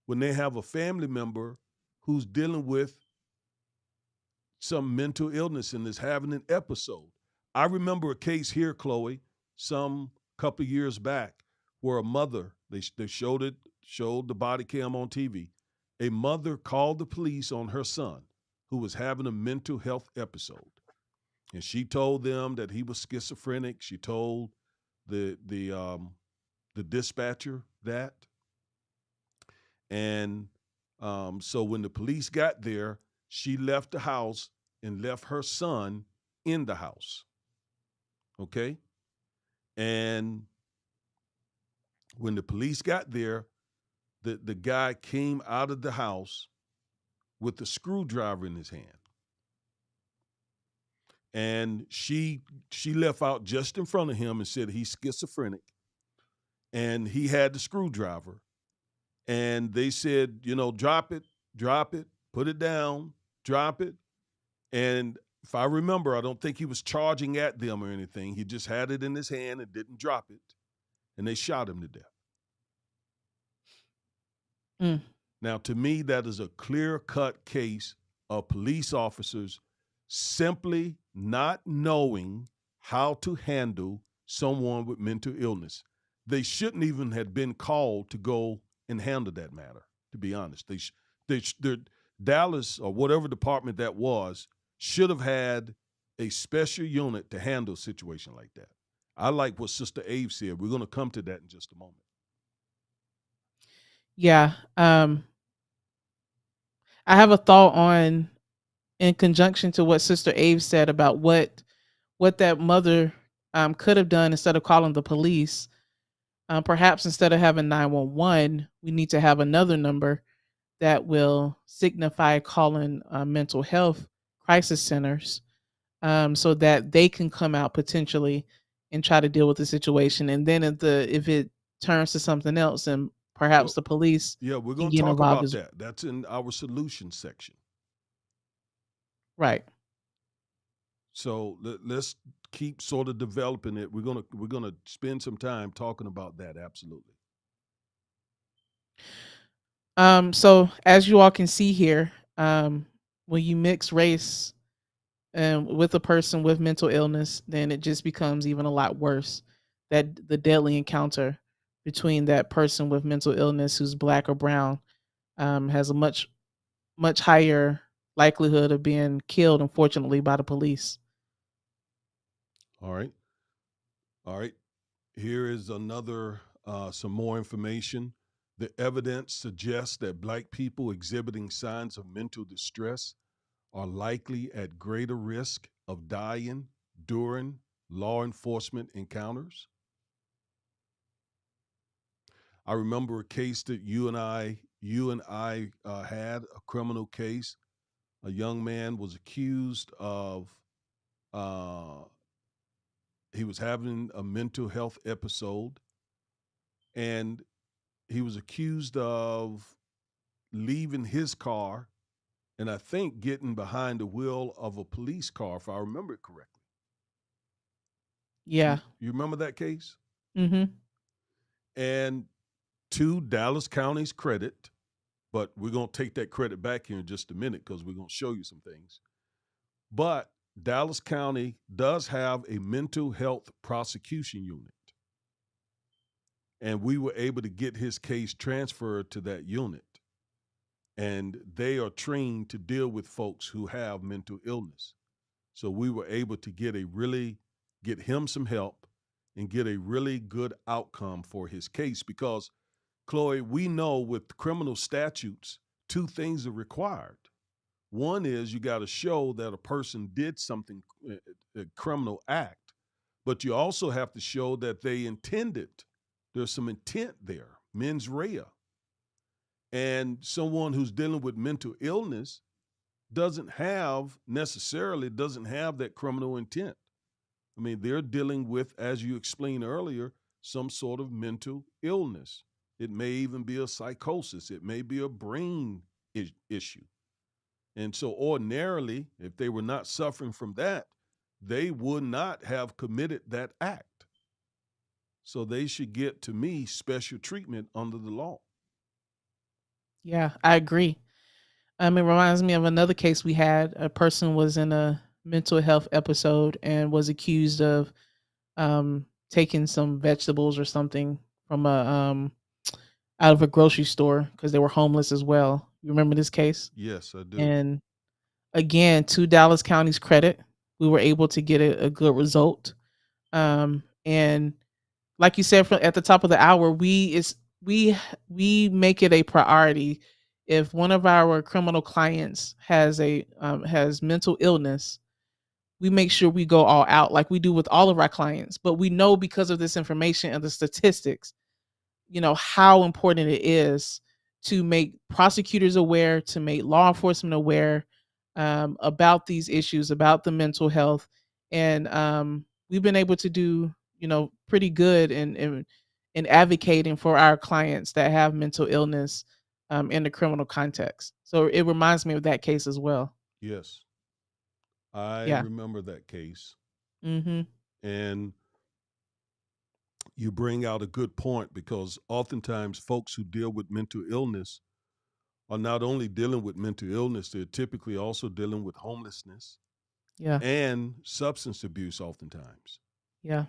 when they have a family member who's dealing with some mental illness and is having an episode. I remember a case here, Chloe, some couple of years back, where a mother, they showed the body cam on TV. A mother called the police on her son who was having a mental health episode. And she told them that he was schizophrenic. She told the dispatcher that. And so when the police got there, she left the house and left her son in the house. Okay? And when the police got there, the guy came out of the house with a screwdriver in his hand. And she left out just in front of him and said he's schizophrenic. And he had the screwdriver. And they said, drop it, put it down, drop it. And if I remember, I don't think he was charging at them or anything. He just had it in his hand and didn't drop it. And they shot him to death. Mm. Now, to me, that is a clear-cut case of police officers simply not knowing how to handle someone with mental illness. They shouldn't even have been called to go and handle that matter, to be honest. Dallas or whatever department that was should have had a special unit to handle a situation like that. I like what Sister Ave said. We're going to come to that in just a moment. Yeah. I have a thought in conjunction to what Sister Ave said about what that mother could have done instead of calling the police. Perhaps instead of having 911, we need to have another number that will signify calling mental health crisis centers, so that they can come out potentially and try to deal with the situation. And then if it turns to something else, and perhaps the police Yeah, we're can going to get talk involved about as that. That's in our solution section. right. So let's keep sort of developing it. We're gonna spend some time talking about that. Absolutely. So as you all can see here, when you mix race with a person with mental illness, then it just becomes even a lot worse. That the deadly encounter between that person with mental illness who's black or brown has a much higher likelihood of being killed, unfortunately, by the police. All right. All right. Here is another some more information. The evidence suggests that black people exhibiting signs of mental distress are likely at greater risk of dying during law enforcement encounters. I remember a case that you and I had, a criminal case. A young man was accused of he was having a mental health episode, and he was accused of leaving his car and I think getting behind the wheel of a police car, if I remember it correctly. Yeah. You remember that case? Mm-hmm. And to Dallas County's credit, but we're going to take that credit back here in just a minute because we're going to show you some things. But Dallas County does have a mental health prosecution unit. And we were able to get his case transferred to that unit. And they are trained to deal with folks who have mental illness. So we were able to get him some help and get a really good outcome for his case because, Chloe, we know with criminal statutes, two things are required. One is you got to show that a person did something, a criminal act, but you also have to show that they intended. There's some intent there, mens rea. And someone who's dealing with mental illness doesn't have that criminal intent. I mean, they're dealing with, as you explained earlier, some sort of mental illness. It may even be a psychosis. It may be a brain issue. And so, ordinarily, if they were not suffering from that, they would not have committed that act. So, they should get, to me, special treatment under the law. Yeah, I agree. It reminds me of another case we had. A person was in a mental health episode and was accused of taking some vegetables or something from a out of a grocery store because they were homeless as well. You remember this case? Yes, I do. And again, to Dallas County's credit, we were able to get a good result. And like you said at the top of the hour, we make it a priority if one of our criminal clients has mental illness. We make sure we go all out like we do with all of our clients. But we know because of this information and the statistics, how important it is to make prosecutors aware, to make law enforcement aware about these issues, about the mental health. And we've been able to do, pretty good in advocating for our clients that have mental illness in the criminal context. So it reminds me of that case as well. Yes, I Yeah. remember that case. Mm-hmm. And you bring out a good point because oftentimes folks who deal with mental illness are not only dealing with mental illness, they're typically also dealing with homelessness Yeah. and substance abuse oftentimes. Yeah.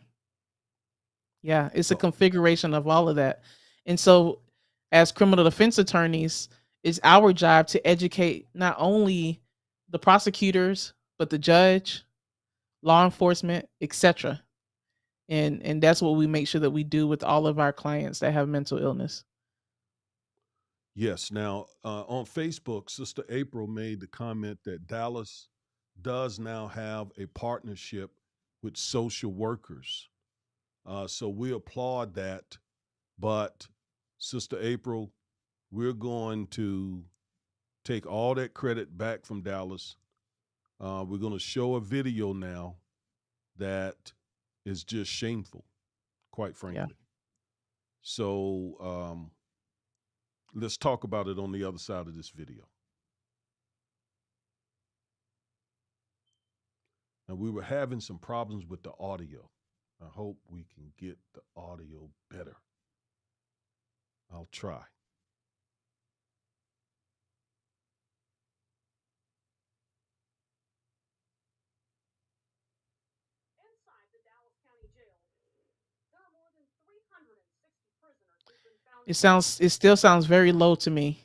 Yeah. It's a So, configuration of all of that. And so, as criminal defense attorneys, it's our job to educate not only the prosecutors, but the judge, law enforcement, etc. And that's what we make sure that we do with all of our clients that have mental illness. yes. Now, on Facebook, Sister April made the comment that Dallas does now have a partnership with social workers. So we applaud that. But, Sister April, we're going to take all that credit back from Dallas. We're going to show a video now that is just shameful, quite Yeah. frankly. So let's talk about it on the other side of this video. And we were having some problems with the audio. I hope we can get the audio better. I'll try. It still sounds very low to me.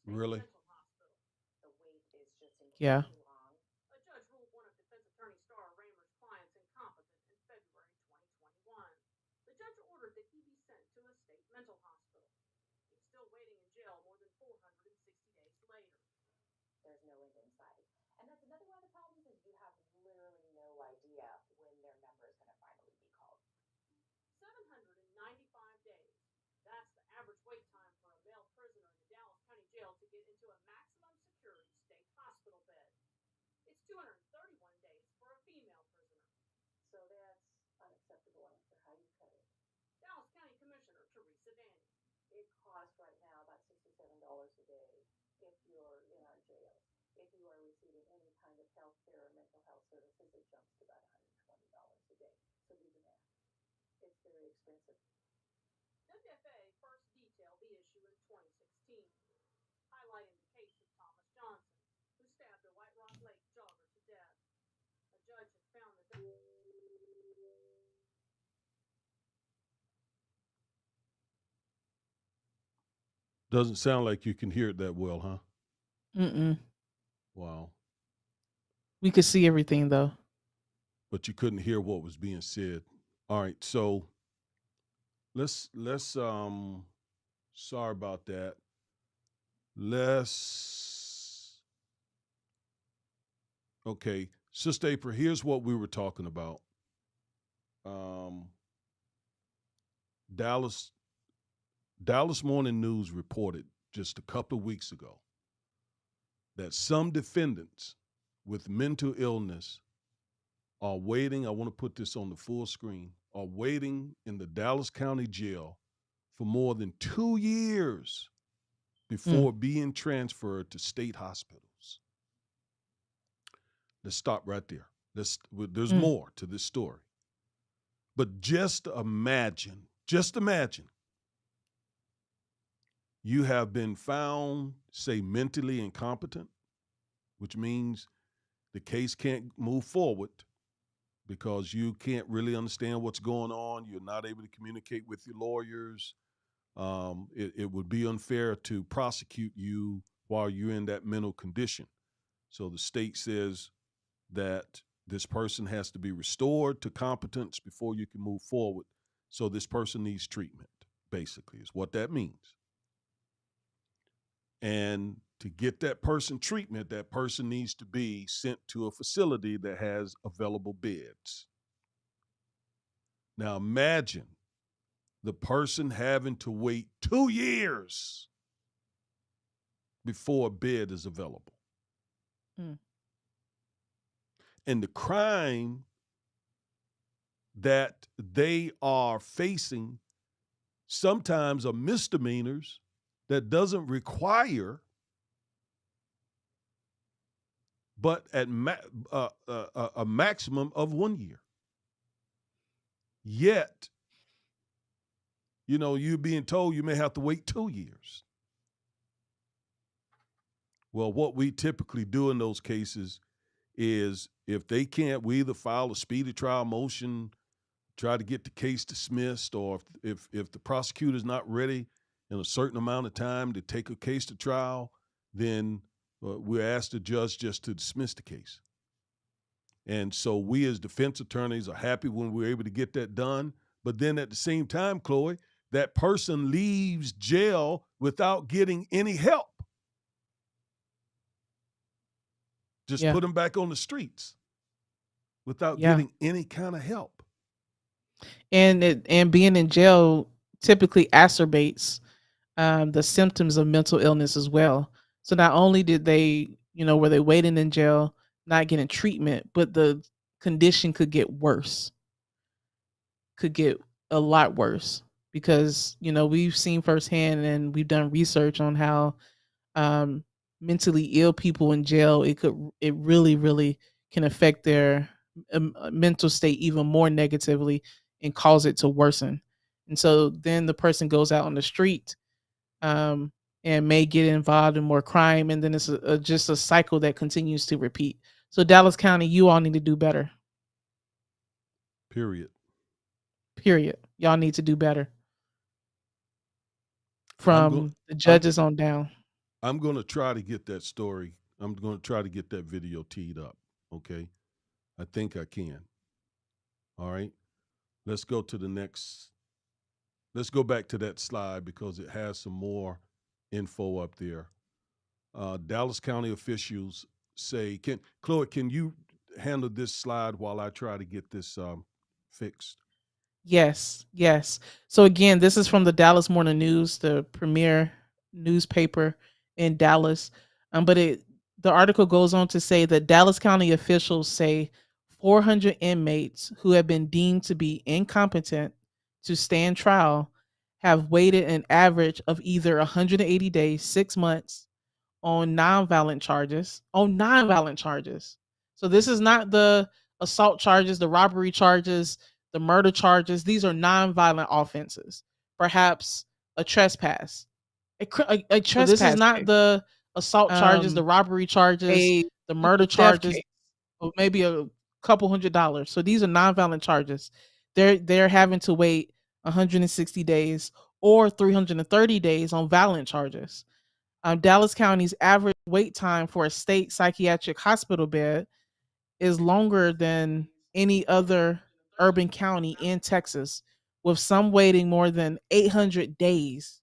Really? Yeah. Doesn't sound like you can hear it that well, huh? Mm-mm. Wow. We could see everything though. But you couldn't hear what was being said. All right, so let's sorry about that. Let's okay. Sister April, here's what we were talking about. Um Dallas Morning News reported just a couple of weeks ago that some defendants with mental illness are waiting. I want to put this on the full screen. Are waiting in the Dallas County Jail for more than 2 years Mm, before being transferred to state hospitals. Let's stop right there. There's mm, more to this story. But just imagine you have been found, say, mentally incompetent, which means the case can't move forward because you can't really understand what's going on. You're not able to communicate with your lawyers. It would be unfair to prosecute you while you're in that mental condition. So the state says that this person has to be restored to competence before you can move forward. So this person needs treatment, basically, is what that means. And to get that person treatment, that person needs to be sent to a facility that has available beds. Now imagine the person having to wait 2 years before a bed is available. mm. And the crime that they are facing sometimes are misdemeanors that doesn't require but at a maximum of 1 year. Yet, you're being told you may have to wait 2 years. Well, what we typically do in those cases is if they can't, we either file a speedy trial motion, try to get the case dismissed, or if the prosecutor's not ready in a certain amount of time to take a case to trial, then we ask the judge just to dismiss the case. And so we as defense attorneys are happy when we're able to get that done. But then at the same time, Chloe, that person leaves jail without getting any help. Just Yeah. put them back on the streets without Yeah. getting any kind of help. And being in jail typically exacerbates the symptoms of mental illness as well. So not only did they, were they waiting in jail, not getting treatment, but the condition could get worse, could get a lot worse because, we've seen firsthand and we've done research on how um, mentally ill people in jail, it really, really can affect their mental state even more negatively and cause it to worsen. And so then the person goes out on the street um, and may get involved in more crime, and then it's just a cycle that continues to repeat. So Dallas County, you all need to do better. Period. Period. Y'all need to do better I'm going. from the I'm. judges on down. I'm going to try to get that story. I'm going to try to get that video teed up. Okay. I think I can. All right. Let's go to the next. Let's go back to that slide because it has some more info up there. Dallas County officials say, Chloe, can you handle this slide while I try to get this fixed? Yes, yes. So again, this is from the Dallas Morning News, the premier newspaper in Dallas. But the article goes on to say that Dallas County officials say 400 inmates who have been deemed to be incompetent to stand trial have waited an average of either 180 days, 6 months on nonviolent charges. On nonviolent charges. So this is not the assault charges, the robbery charges, the murder charges. These are nonviolent offenses. Perhaps a trespass. A so this is trespass not case, the assault charges, the um, robbery charges, a the murder theft charges, case. or maybe a couple $100s. So these are nonviolent charges. They're having to wait 160 days or 330 days on violent charges. Dallas County's average wait time for a state psychiatric hospital bed is longer than any other urban county in Texas, with some waiting more than 800 days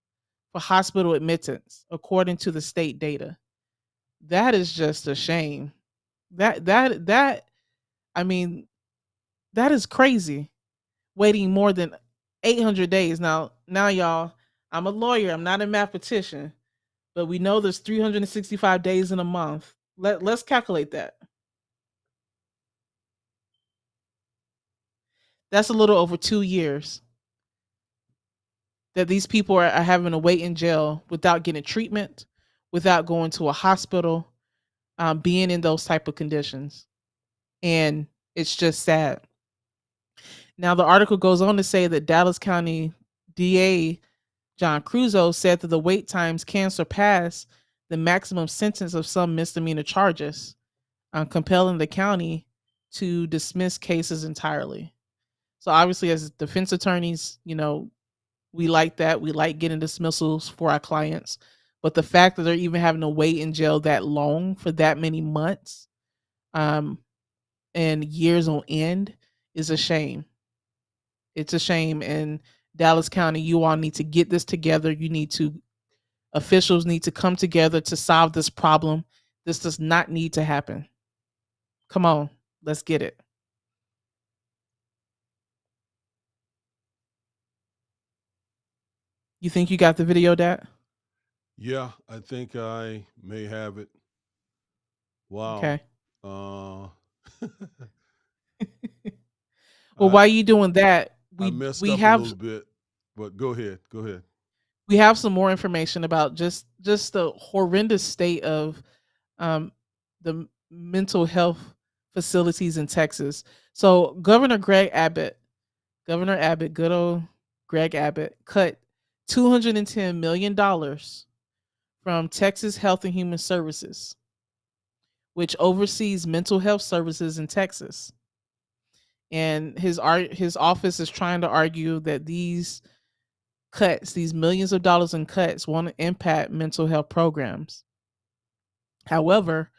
for hospital admittance, according to the state data. That is just a shame. That I mean, that is crazy. Waiting more than 800 days. Now y'all, I'm a lawyer, I'm not a mathematician, but we know there's 365 days in a month. Let's calculate that. That's a little over 2 years that these people are having to wait in jail without getting treatment, without going to a hospital, being in those type of conditions. And it's just sad. Now, the article goes on to say that Dallas County DA John Cruzo said that the wait times can surpass the maximum sentence of some misdemeanor charges, compelling the county to dismiss cases entirely. So obviously, as defense attorneys, we like that. We like getting dismissals for our clients. But the fact that they're even having to wait in jail that long for that many months, and years on end is a shame. It's a shame. And Dallas County, you all need to get this together. Officials need to come together to solve this problem. This does not need to happen. Come on, let's get it. You think you got the video, Dad? Yeah, I think I may have it. Wow. Okay. I, Well, while you doing that, I messed we up have a little bit, but go ahead. Go ahead. we have some more information about just the horrendous state of the mental health facilities in Texas. So Governor Abbott, good old Greg Abbott, cut $210 million from Texas Health and Human Services, which oversees mental health services in Texas. And his office is trying to argue that these cuts, these millions of dollars in cuts, won't impact mental health programs. However,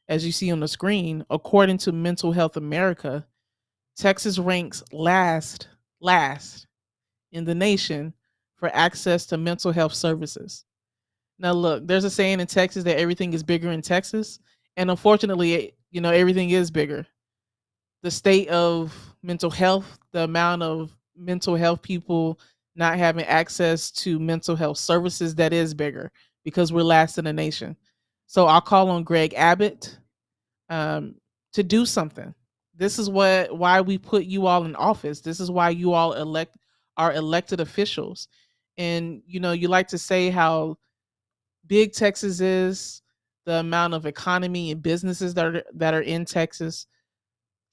as you see on the screen, according to Mental Health America, Texas ranks last in the nation for access to mental health services. Now, look, there's a saying in Texas that everything is bigger in Texas, and unfortunately, everything is bigger. The state of mental health, the amount of mental health people not having access to mental health services, that is bigger because we're last in the nation. So I'll call on Greg Abbott to do something. This is why we put you all in office. This is why you all are elected officials. And you like to say how big Texas is, the amount of economy and businesses that are in Texas.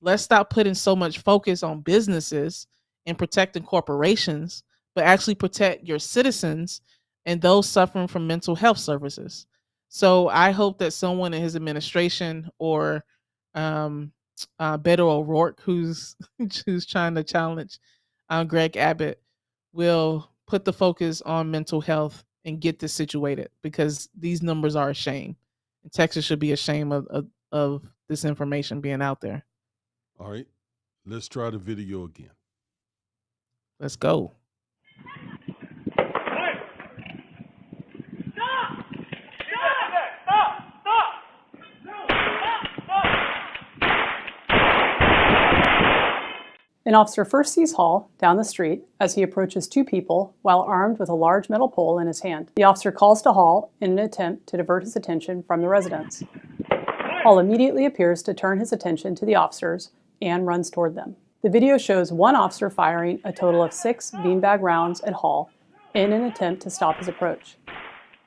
Let's stop putting so much focus on businesses and protecting corporations, but actually protect your citizens and those suffering from mental health services. So I hope that someone in his administration or Beto O'Rourke, who's trying to challenge Greg Abbott, will put the focus on mental health and get this situated, because these numbers are a shame. And Texas should be ashamed of this information being out there. All right, let's try the video again. Let's go. An officer first sees Hall down the street as he approaches two people while armed with a large metal pole in his hand. The officer calls to Hall in an attempt to divert his attention from the residents. Hall immediately appears to turn his attention to the officers and runs toward them. The video shows one officer firing a total of 6 beanbag rounds at Hall in an attempt to stop his approach.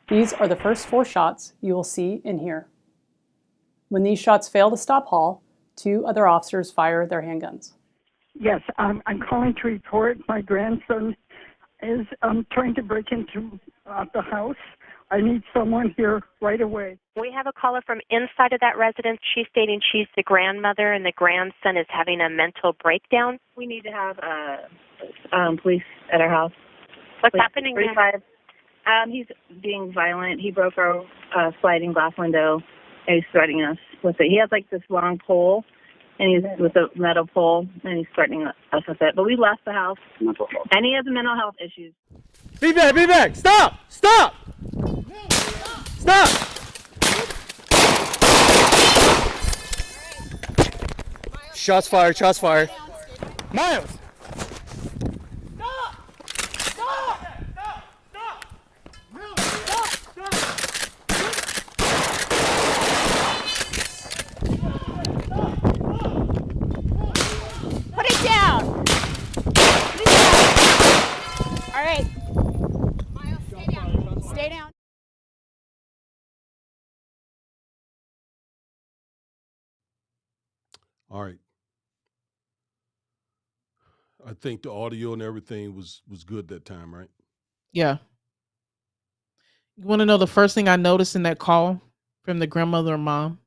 These are the first 4 shots you will see and hear. When these shots fail to stop Hall, 2 other officers fire their handguns. Yes, I'm calling to report my grandson is trying to break into the house. I need someone here right away. We have a caller from inside of that residence. She's stating she's the grandmother and the grandson is having a mental breakdown. We need to have police at our house. What's Please. happening there? 35. He's being violent. He broke our sliding glass window, and he's threatening us with it. He has like this long pole, and he's with a metal pole, and he's threatening us with it. But we left the house, and he has mental health issues. Be back! Stop! Stop! Stop! Shots fired. Miles! Put it down! All right. I think the audio and everything was good that time, right? Yeah. You want to know the first thing I noticed in that call from the grandmother and mom?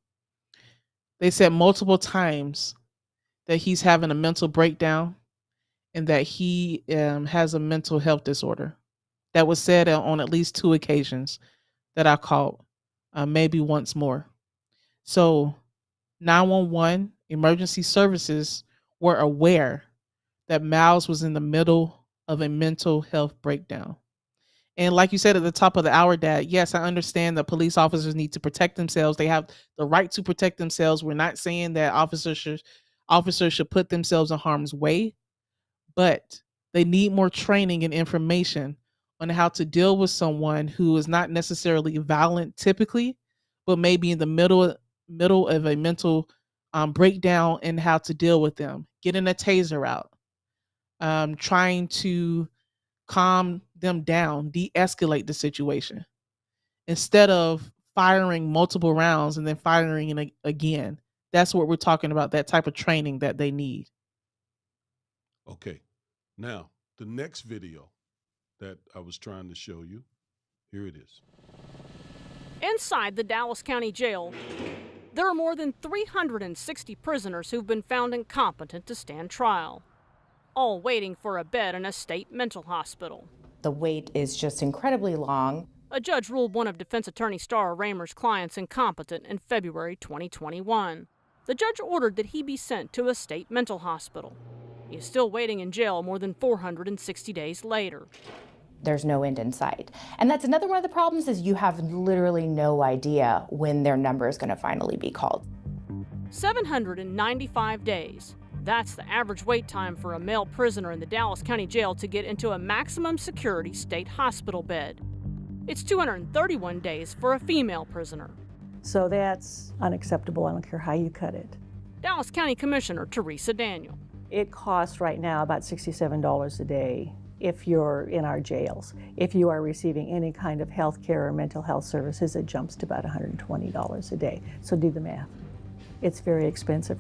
They said multiple times that he's having a mental breakdown and that he has a mental health disorder. That was said on at least 2 occasions that I called, maybe once more. So 911 emergency services were aware that Miles was in the middle of a mental health breakdown. And like you said at the top of the hour, Dad, yes, I understand that police officers need to protect themselves. They have the right to protect themselves. We're not saying that officers should put themselves in harm's way, but they need more training and information on how to deal with someone who is not necessarily violent typically, but maybe in the middle of a mental breakdown, and how to deal with them. Getting a taser out, trying to calm them down, de-escalate the situation instead of firing multiple rounds and then firing again. That's what we're talking about, that type of training that they need. Okay. Now, the next video that I was trying to show you, here it is. Inside the Dallas County Jail, there are more than 360 prisoners who've been found incompetent to stand trial, all waiting for a bed in a state mental hospital. The wait is just incredibly long. A judge ruled one of defense attorney Starr Raymer's clients incompetent in February 2021. The judge ordered that he be sent to a state mental hospital. He is still waiting in jail more than 460 days later. There's no end in sight. And that's another one of the problems, is you have literally no idea when their number is going to finally be called. 795 days. That's the average wait time for a male prisoner in the Dallas County Jail to get into a maximum security state hospital bed. It's 231 days for a female prisoner. So that's unacceptable. I don't care how you cut it. Dallas County Commissioner Teresa Daniel. It costs right now about $67 a day if you're in our jails. If you are receiving any kind of health care or mental health services, it jumps to about $120 a day. So do the math. It's very expensive.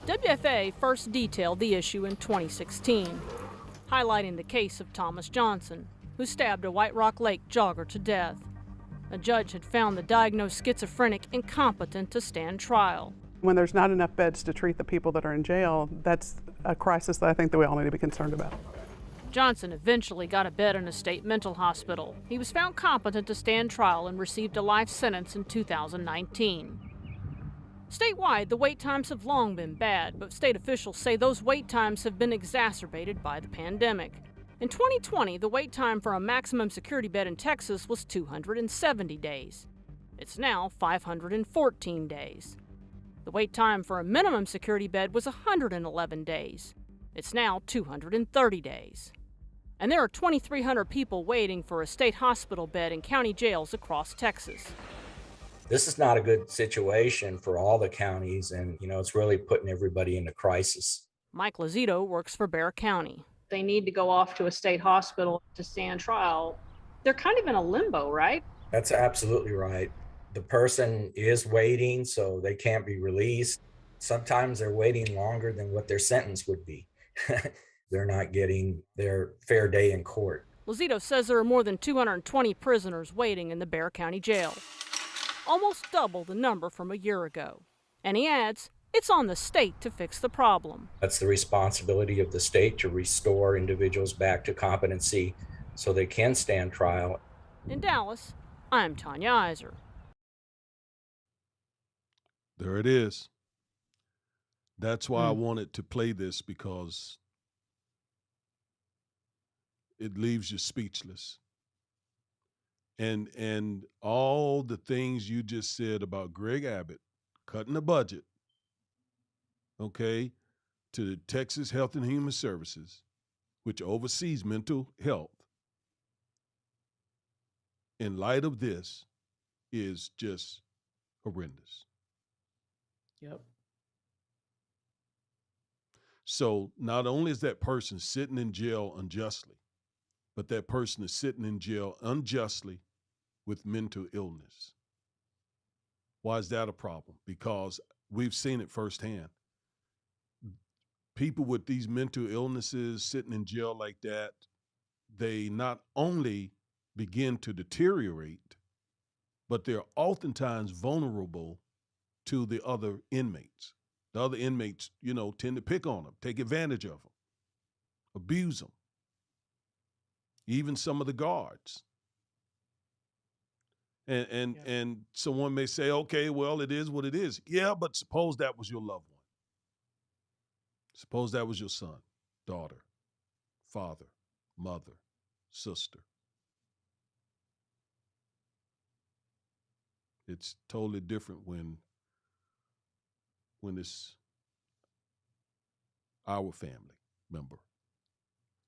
WFA first detailed the issue in 2016, highlighting the case of Thomas Johnson, who stabbed a White Rock Lake jogger to death. A judge had found the diagnosed schizophrenic incompetent to stand trial. When there's not enough beds to treat the people that are in jail, that's a crisis that I think that we all need to be concerned about. Johnson eventually got a bed in a state mental hospital. He was found competent to stand trial and received a life sentence in 2019. Statewide, the wait times have long been bad, but state officials say those wait times have been exacerbated by the pandemic. In 2020, the wait time for a maximum security bed in Texas was 270 days. It's now 514 days. The wait time for a minimum security bed was 111 days. It's now 230 days. And there are 2,300 people waiting for a state hospital bed in county jails across Texas. This is not a good situation for all the counties, and it's really putting everybody into crisis. Mike Lazito works for Bexar County. They need to go off to a state hospital to stand trial. They're kind of in a limbo, right? That's absolutely right. The person is waiting, so they can't be released. Sometimes they're waiting longer than what their sentence would be. They're not getting their fair day in court. Lazito says there are more than 220 prisoners waiting in the Bexar County Jail, almost double the number from a year ago. And he adds, it's on the state to fix the problem. That's the responsibility of the state to restore individuals back to competency so they can stand trial. In Dallas, I'm Tanya Iser. There it is. That's why I wanted to play this, because it leaves you speechless. And all the things you just said about Greg Abbott cutting the budget, okay, to Texas Health and Human Services, which oversees mental health, in light of this, is just horrendous. Yep. So not only is that person sitting in jail unjustly, but that person is sitting in jail unjustly with mental illness. Why is that a problem? Because we've seen it firsthand. people with these mental illnesses sitting in jail like that, they not only begin to deteriorate, but they're oftentimes vulnerable to the other inmates. The other inmates, tend to pick on them, take advantage of them, abuse them, even some of the guards. And someone may say, okay, well, it is what it is. Yeah, but suppose that was your loved one. Suppose that was your son, daughter, father, mother, sister. It's totally different when it's our family member.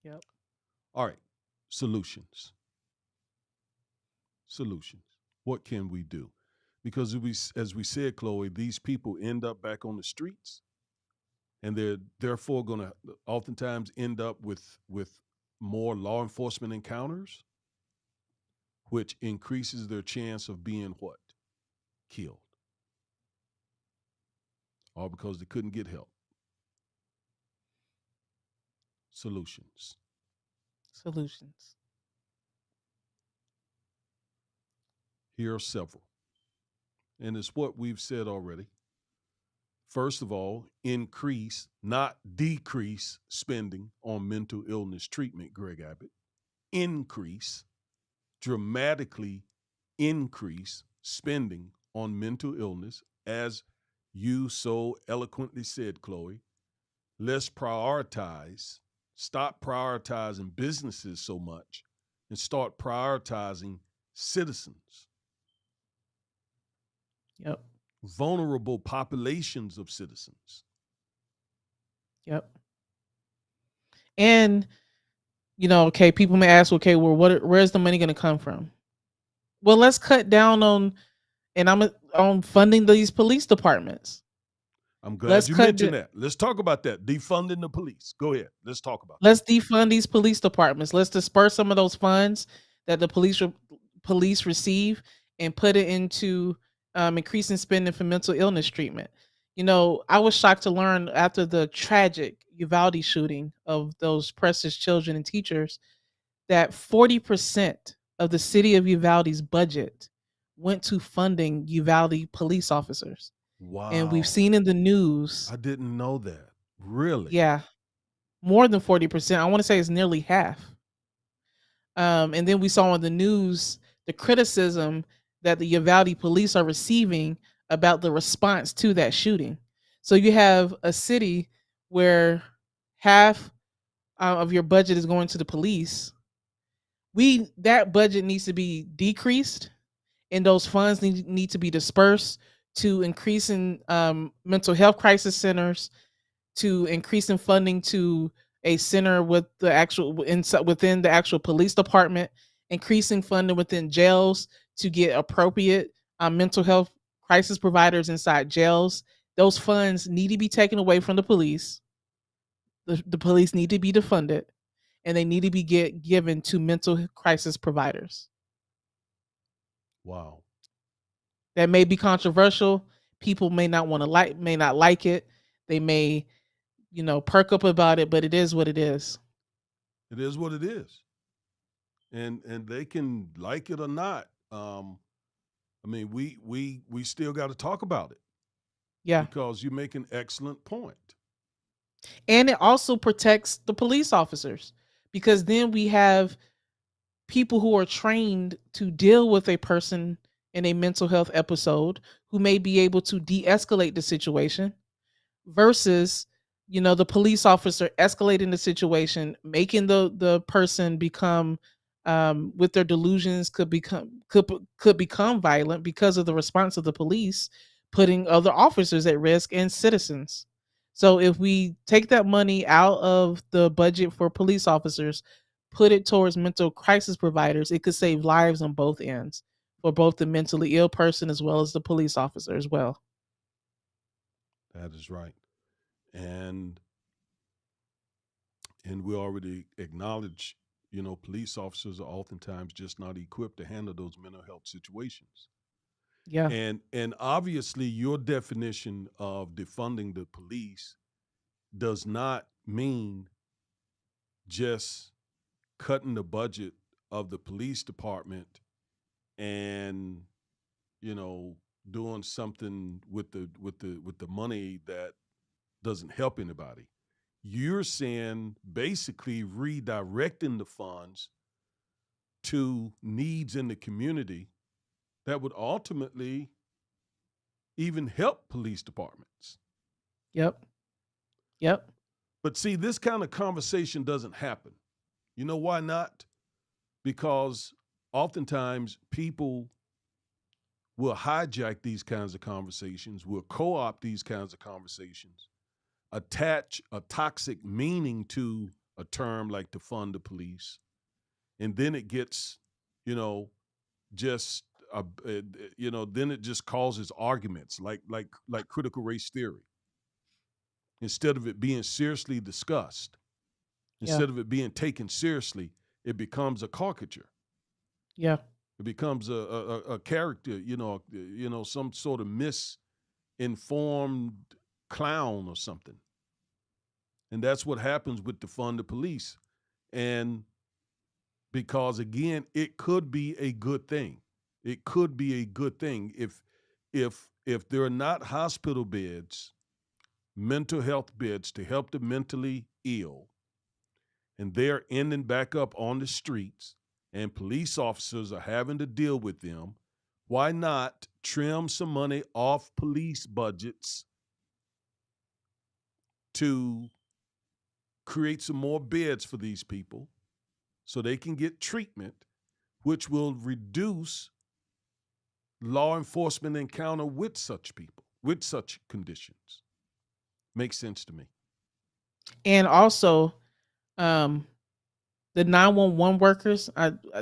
Yep. All right, solutions. What can we do? Because as we said, Chloe, these people end up back on the streets, and they're therefore going to oftentimes end up with more law enforcement encounters, which increases their chance of being what? Killed. All because they couldn't get help. Solutions. Here are several. And it's what we've said already. First of all, increase, not decrease, spending on mental illness treatment, Greg Abbott. Increase, dramatically increase spending on mental illness, as you so eloquently said, Chloe. Let's prioritize, stop prioritizing businesses so much and start prioritizing citizens. Yep. Vulnerable populations of citizens. Yep. And, okay, people may ask, okay, well, where's the money going to come from? Well, let's cut down on funding these police departments. I'm glad you mentioned that. Let's talk about that. Defunding the police. Go ahead. Let's talk about Let's defund these police departments. Let's disperse some of those funds that the police receive and put it into increasing spending for mental illness treatment. I was shocked to learn after the tragic Uvalde shooting of those precious children and teachers that 40% of the city of Uvalde's budget went to funding Uvalde police officers. Wow. And we've seen in the news. I didn't know that. Really? Yeah. More than 40%. I want to say it's nearly half. And then we saw on the news the criticism that the Uvalde police are receiving about the response to that shooting. So you have a city where half of your budget is going to the police. That budget needs to be decreased, and those funds need to be dispersed to increasing mental health crisis centers, to increasing funding to a center with the within the actual police department, increasing funding within jails to get appropriate mental health crisis providers inside jails. Those funds need to be taken away from the police. The police need to be defunded, and they need to be given to mental crisis providers. Wow. That may be controversial. People may not like it. They may, perk up about it, but it is what it is. It is what it is. And they can like it or not. We still got to talk about it. Yeah. Because you make an excellent point. And it also protects the police officers, because then we have people who are trained to deal with a person in a mental health episode who may be able to de-escalate the situation versus, the police officer escalating the situation, making the person become with their delusions could become violent because of the response of the police, putting other officers at risk and citizens. So if we take that money out of the budget for police officers, put it towards mental crisis providers, it could save lives on both ends, for both the mentally ill person as well as the police officer as well. That is right. And we already acknowledge, police officers are oftentimes just not equipped to handle those mental health situations. Yeah. And obviously your definition of defunding the police does not mean just cutting the budget of the police department and, you know, doing something with the money that doesn't help anybody. You're saying basically redirecting the funds to needs in the community that would ultimately even help police departments. Yep. Yep. But see, this kind of conversation doesn't happen. You know why not? Because oftentimes people will hijack these kinds of conversations, will co-opt these kinds of conversations, attach a toxic meaning to a term like to fund the police, and then it gets, you know, just then it just causes arguments like critical race theory. Instead of it being seriously discussed, Yeah. instead of it being taken seriously, it becomes a caricature. Yeah. It becomes a character, some sort of misinformed clown or something. And that's what happens with defund the police. And because again, it could be a good thing. It could be a good thing if there are not hospital beds, mental health beds to help the mentally ill, and they're ending back up on the streets, and police officers are having to deal with them. Why not trim some money off police budgets to create some more beds for these people so they can get treatment, which will reduce law enforcement encounter with such people, with such conditions? Makes sense to me. And also, the 911 workers,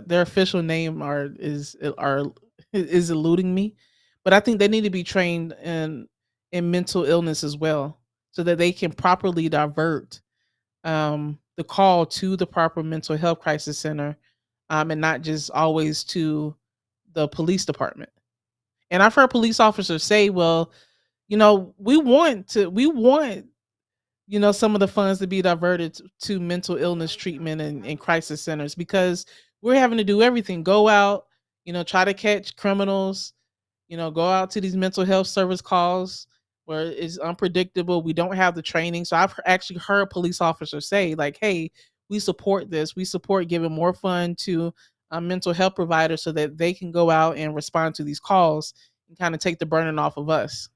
their official name is eluding me, but I think they need to be trained in mental illness as well, so that they can properly divert the call to the proper mental health crisis center, and not just always to the police department. And I've heard police officers say, "Well, we want some of the funds to be diverted to mental illness treatment and crisis centers, because we're having to do everything, go out, try to catch criminals, go out to these mental health service calls where it's unpredictable. We don't have the training." So I've actually heard police officers say, like, hey, we support this. We support giving more fund to mental health providers so that they can go out and respond to these calls and kind of take the burden off of us.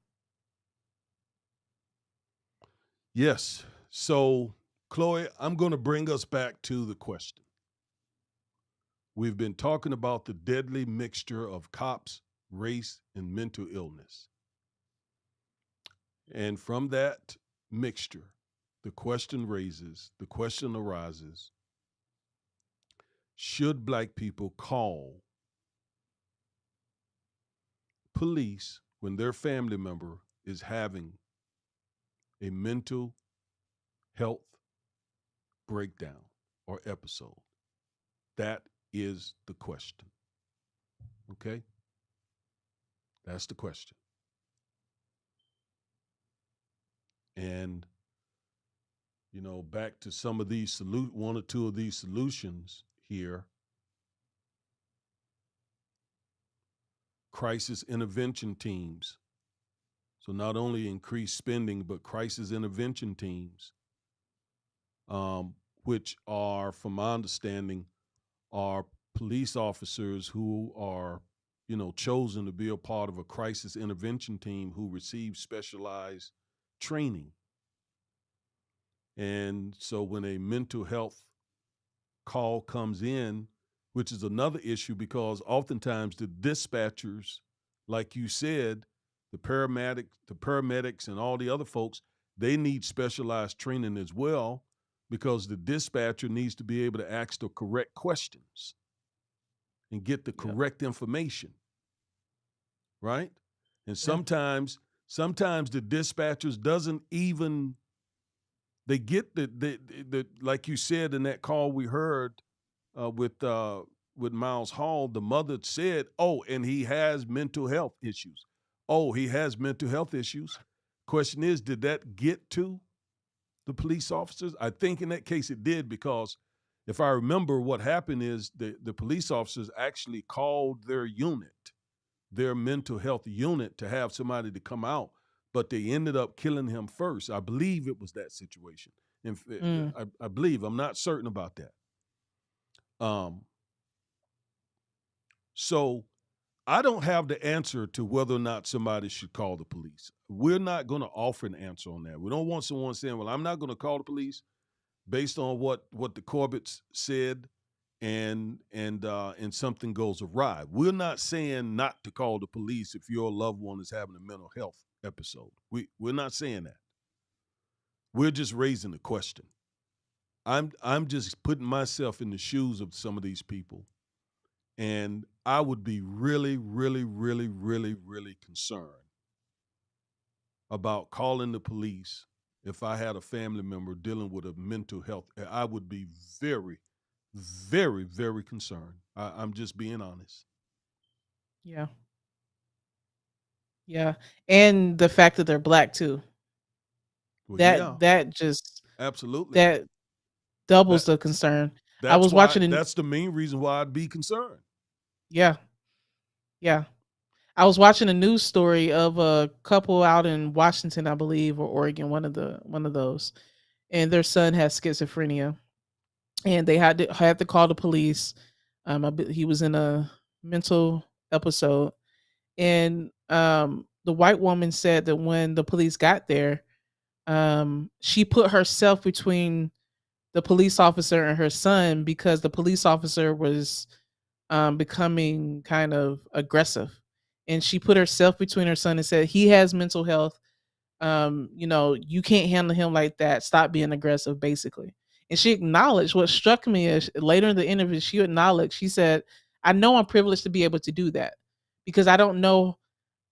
Yes. So, Chloe, I'm going to bring us back to the question. We've been talking about the deadly mixture of cops, race, and mental illness. And from that mixture, the question arises, should Black people call police when their family member is having a mental health breakdown or episode? That is the question. Okay? That's the question. And, back to some of these one or two of these solutions here. Crisis intervention teams. So not only increased spending, but crisis intervention teams, which are, from my understanding, are police officers who are, chosen to be a part of a crisis intervention team who receive specialized training. And so when a mental health call comes in, which is another issue because oftentimes the dispatchers, like you said, the paramedics and all the other folks, they need specialized training as well, because the dispatcher needs to be able to ask the correct questions and get the correct information, right? And sometimes the dispatchers doesn't even, they get the like you said in that call we heard with Miles Hall, the mother said, "Oh, and he has mental health issues." Oh, he has mental health issues. Question is, did that get to the police officers? I think in that case it did, because if I remember, what happened is the police officers actually called their unit, their mental health unit, to have somebody to come out, but they ended up killing him first. I believe it was that situation. Mm. I believe, I'm not certain about that. So I don't have the answer to whether or not somebody should call the police. We're not going to offer an answer on that. We don't want someone saying, well, I'm not going to call the police based on what the Corbetts said, and something goes awry. We're not saying not to call the police if your loved one is having a mental health episode. We're not saying that. We're just raising the question. I'm just putting myself in the shoes of some of these people, and I would be really, really, really, really, really concerned about calling the police if I had a family member dealing with a mental health. I would be very, very, very concerned. I'm just being honest. Yeah. Yeah. And the fact that they're black too. Well, yeah, That just absolutely. that doubles That the concern. I was that's the main reason why I'd be concerned. yeah. Yeah. I was watching a news story of a couple out in Washington, I believe, or Oregon, one of those. And their son has schizophrenia, and they had to call the police. He was in a mental episode, and the white woman said that when the police got there, she put herself between the police officer and her son because the police officer was becoming kind of aggressive, and she put herself between her son and said, he has mental health. You can't handle him like that. Stop being aggressive, basically. And she acknowledged, what struck me is later in the interview, she said, I know I'm privileged to be able to do that, because I don't know,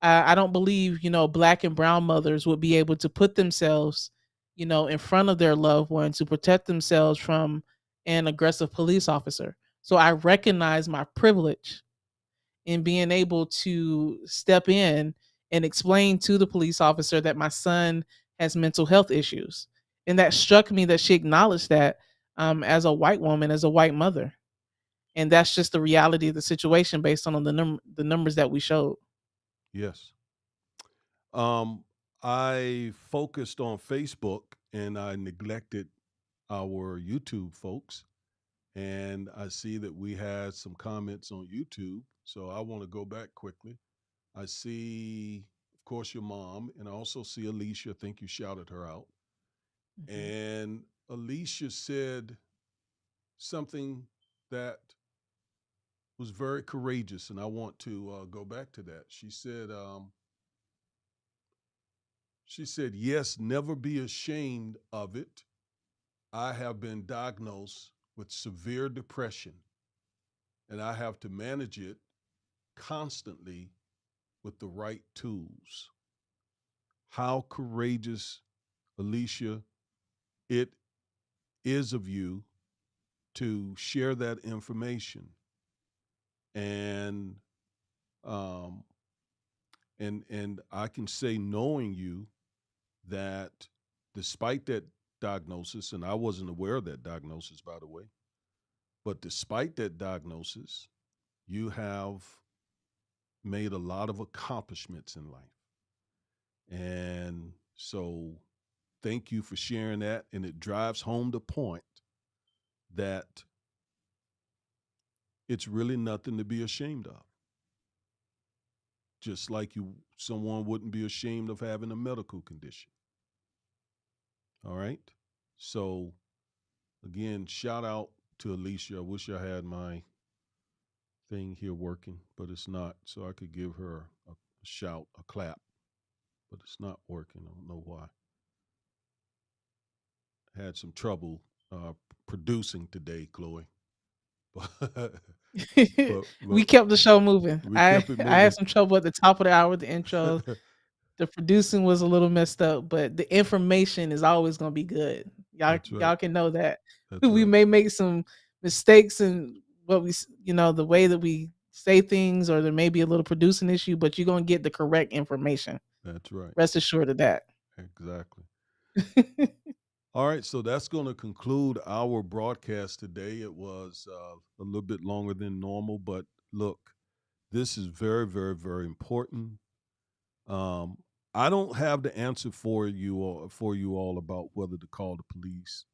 I don't believe, black and brown mothers would be able to put themselves, in front of their loved one to protect themselves from an aggressive police officer. So I recognize my privilege in being able to step in and explain to the police officer that my son has mental health issues. And that struck me that she acknowledged that, as a white woman, as a white mother. And that's just the reality of the situation based on the numbers that we showed. Yes. I focused on Facebook and I neglected our YouTube folks. And I see that we had some comments on YouTube. So I want to go back quickly. I see, of course, your mom, and I also see Alicia. I think you shouted her out. Mhm. And Alicia said something that was very courageous, and I want to go back to that. She said, yes, never be ashamed of it. I have been diagnosed with severe depression, and I have to manage it constantly with the right tools. How courageous, Alicia, it is of you to share that information. And um, and I can say, knowing you, that despite that diagnosis, and I wasn't aware of that diagnosis, by the way, but despite that diagnosis, you have made a lot of accomplishments in life. And so thank you for sharing that. And it drives home the point that it's really nothing to be ashamed of. Just like someone wouldn't be ashamed of having a medical condition. All right. So again, shout out to Alicia. I wish I had my thing here working, but it's not. So I could give her a shout, a clap, but it's not working. I don't know why. Had some trouble producing today, Chloe. but, We but kept the show moving. we I kept it I had moving. some trouble at the top of the hour, the intro. The producing was a little messed up, but the information is always going to be good. That's right. Y'all can know that. That's We right. may make some mistakes in what the way that we say things, or there may be a little producing issue, but you're going to get the correct information. That's right. Rest assured of that. Exactly. All right, so that's going to conclude our broadcast today. It was a little bit longer than normal, but look, this is very, very, very important. Um, I don't have the answer for you all about whether to call the police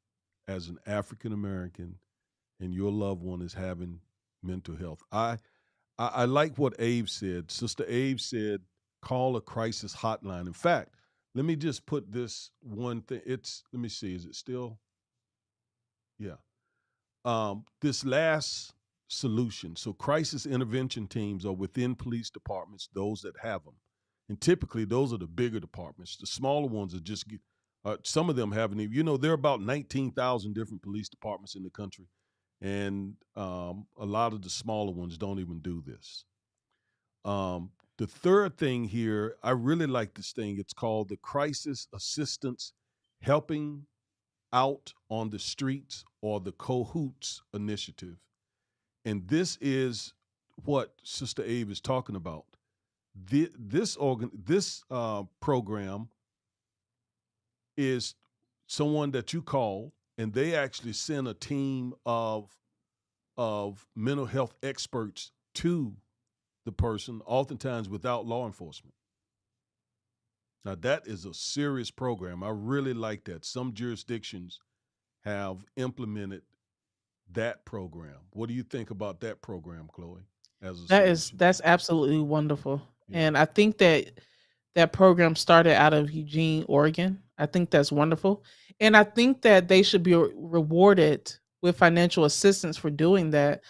as an African American and your loved one is having mental health. I like what Abe said. Sister Abe said, call a crisis hotline. In fact, let me just put this one thing. Let me see, is it still? Yeah. This last solution. So, crisis intervention teams are within police departments, those that have them. And typically, those are the bigger departments. The smaller ones are just, some of them haven't even, there are about 19,000 different police departments in the country. And a lot of the smaller ones don't even do this. The third thing here, I really like this thing. It's called the Crisis Assistance Helping Out on the Streets, or the COHOOTS initiative. And this is what Sister Abe is talking about. This program is someone that you call, and they actually send a team of mental health experts to the person, oftentimes without law enforcement. Now, that is a serious program. I really like that. Some jurisdictions have implemented that program. What do you think about that program, Chloe, as a solution? That's absolutely wonderful. Yeah. And I think that that program started out of Eugene, Oregon. I think that's wonderful. And I think that they should be rewarded with financial assistance for doing that.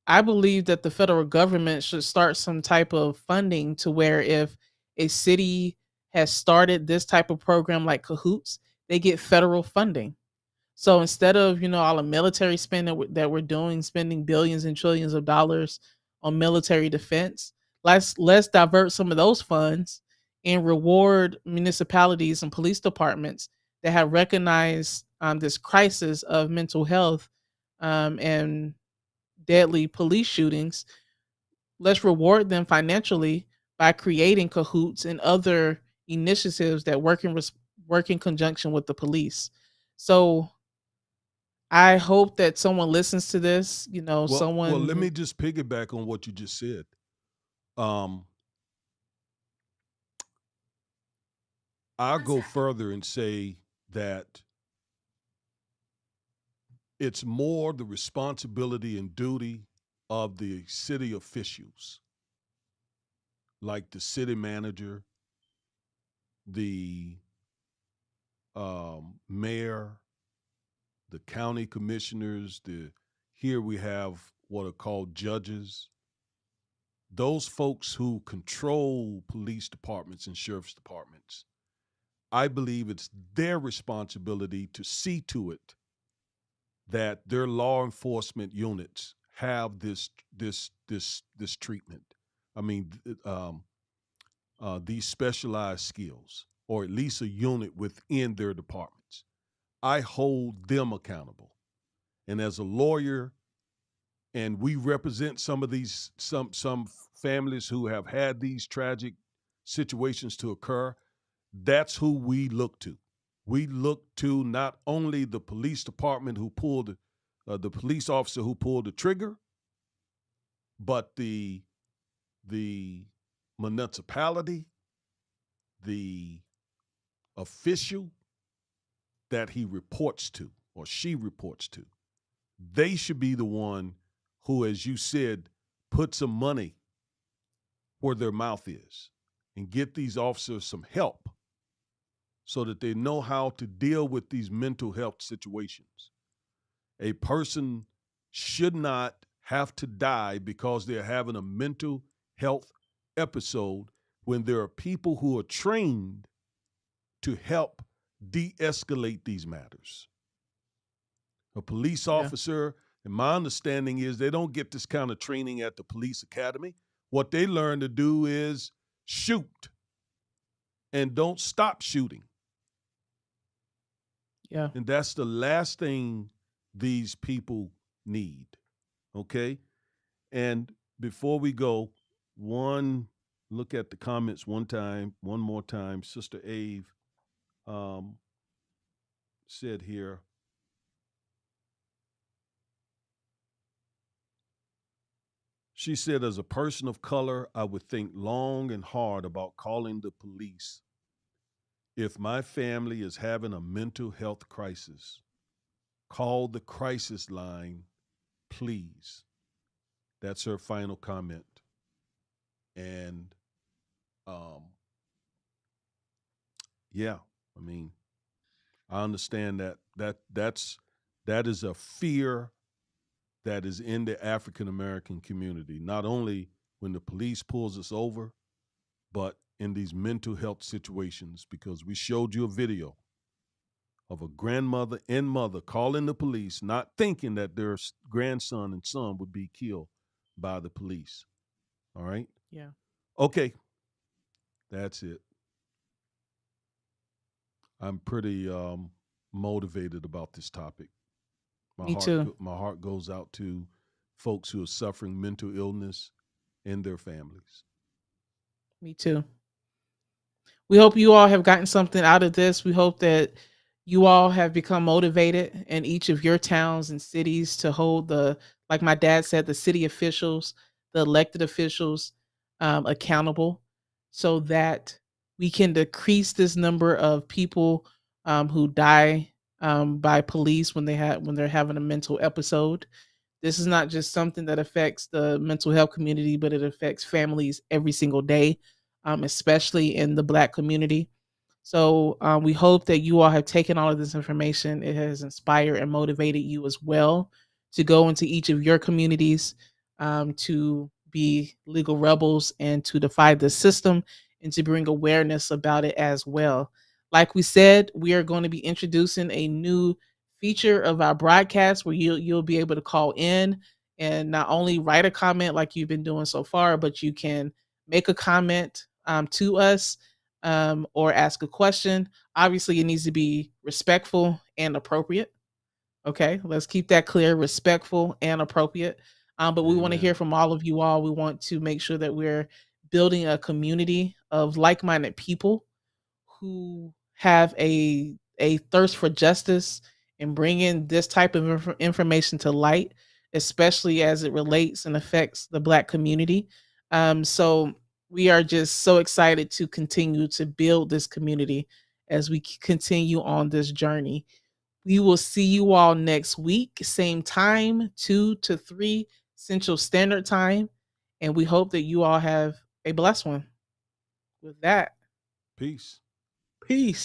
I believe that the federal government should start some type of funding to where if a city has started this type of program like Cahoots, they get federal funding. So instead of, all the military spending that we're doing, spending billions and trillions of dollars on military defense, let's divert some of those funds and reward municipalities and police departments that have recognized this crisis of mental health and deadly police shootings. Let's reward them financially by creating cahoots and other initiatives that work in conjunction with the police. So I hope that someone listens to this, Well, someone let who. me just piggyback on what you just said. I'll go further and say that it's more the responsibility and duty of the city officials, like the city manager, the mayor, the county commissioners. Here we have what are called judges. Those folks who control police departments and sheriff's departments. I believe it's their responsibility to see to it that their law enforcement units have this treatment. I mean, these specialized skills, or at least a unit within their departments. I hold them accountable. And as a lawyer, and we represent some of these some families who have had these tragic situations to occur, that's who we look to. We look to not only the police department who pulled the police officer who pulled the trigger, but the municipality, the official that he reports to or she reports to. They should be the one who, as you said, put some money where their mouth is and get these officers some help so that they know how to deal with these mental health situations. A person should not have to die because they're having a mental health episode when there are people who are trained to help de-escalate these matters. A police officer, and my understanding is they don't get this kind of training at the police academy. What they learn to do is shoot and don't stop shooting. Yeah. And that's the last thing these people need. Okay? And before we go, look at the comments one more time. Sister Ave said here, she said, as a person of color, I would think long and hard about calling the police if my family is having a mental health crisis. Call the crisis line, please. That's her final comment. And um, yeah, I mean, I understand that is a fear that is in the African American community. Not only when the police pulls us over, but in these mental health situations, because we showed you a video of a grandmother and mother calling the police, not thinking that their grandson and son would be killed by the police. All right? Yeah. Okay. That's it. I'm pretty motivated about this topic. Me too. My heart goes out to folks who are suffering mental illness and their families. Me too. We hope you all have gotten something out of this. We hope that you all have become motivated in each of your towns and cities to hold like my dad said, the city officials, the elected officials accountable so that we can decrease this number of people who die by police when they're having a mental episode. This is not just something that affects the mental health community, but it affects families every single day, especially in the Black community. So we hope that you all have taken all of this information. It has inspired and motivated you as well to go into each of your communities to be legal rebels and to defy the system and to bring awareness about it as well. Like we said, we are going to be introducing a new feature of our broadcast where you'll be able to call in and not only write a comment like you've been doing so far, but you can make a comment to us or ask a question. Obviously, it needs to be respectful and appropriate. Okay, let's keep that clear, respectful and appropriate. But we want to hear from all of you all. We want to make sure that we're building a community of like-minded people who have a thirst for justice and bringing this type of information to light, especially as it relates and affects the Black community. So we are just so excited to continue to build this community as we continue on this journey. We will see you all next week, same time, 2 to 3 Central Standard Time. And we hope that you all have a blessed one. With that, peace. Peace.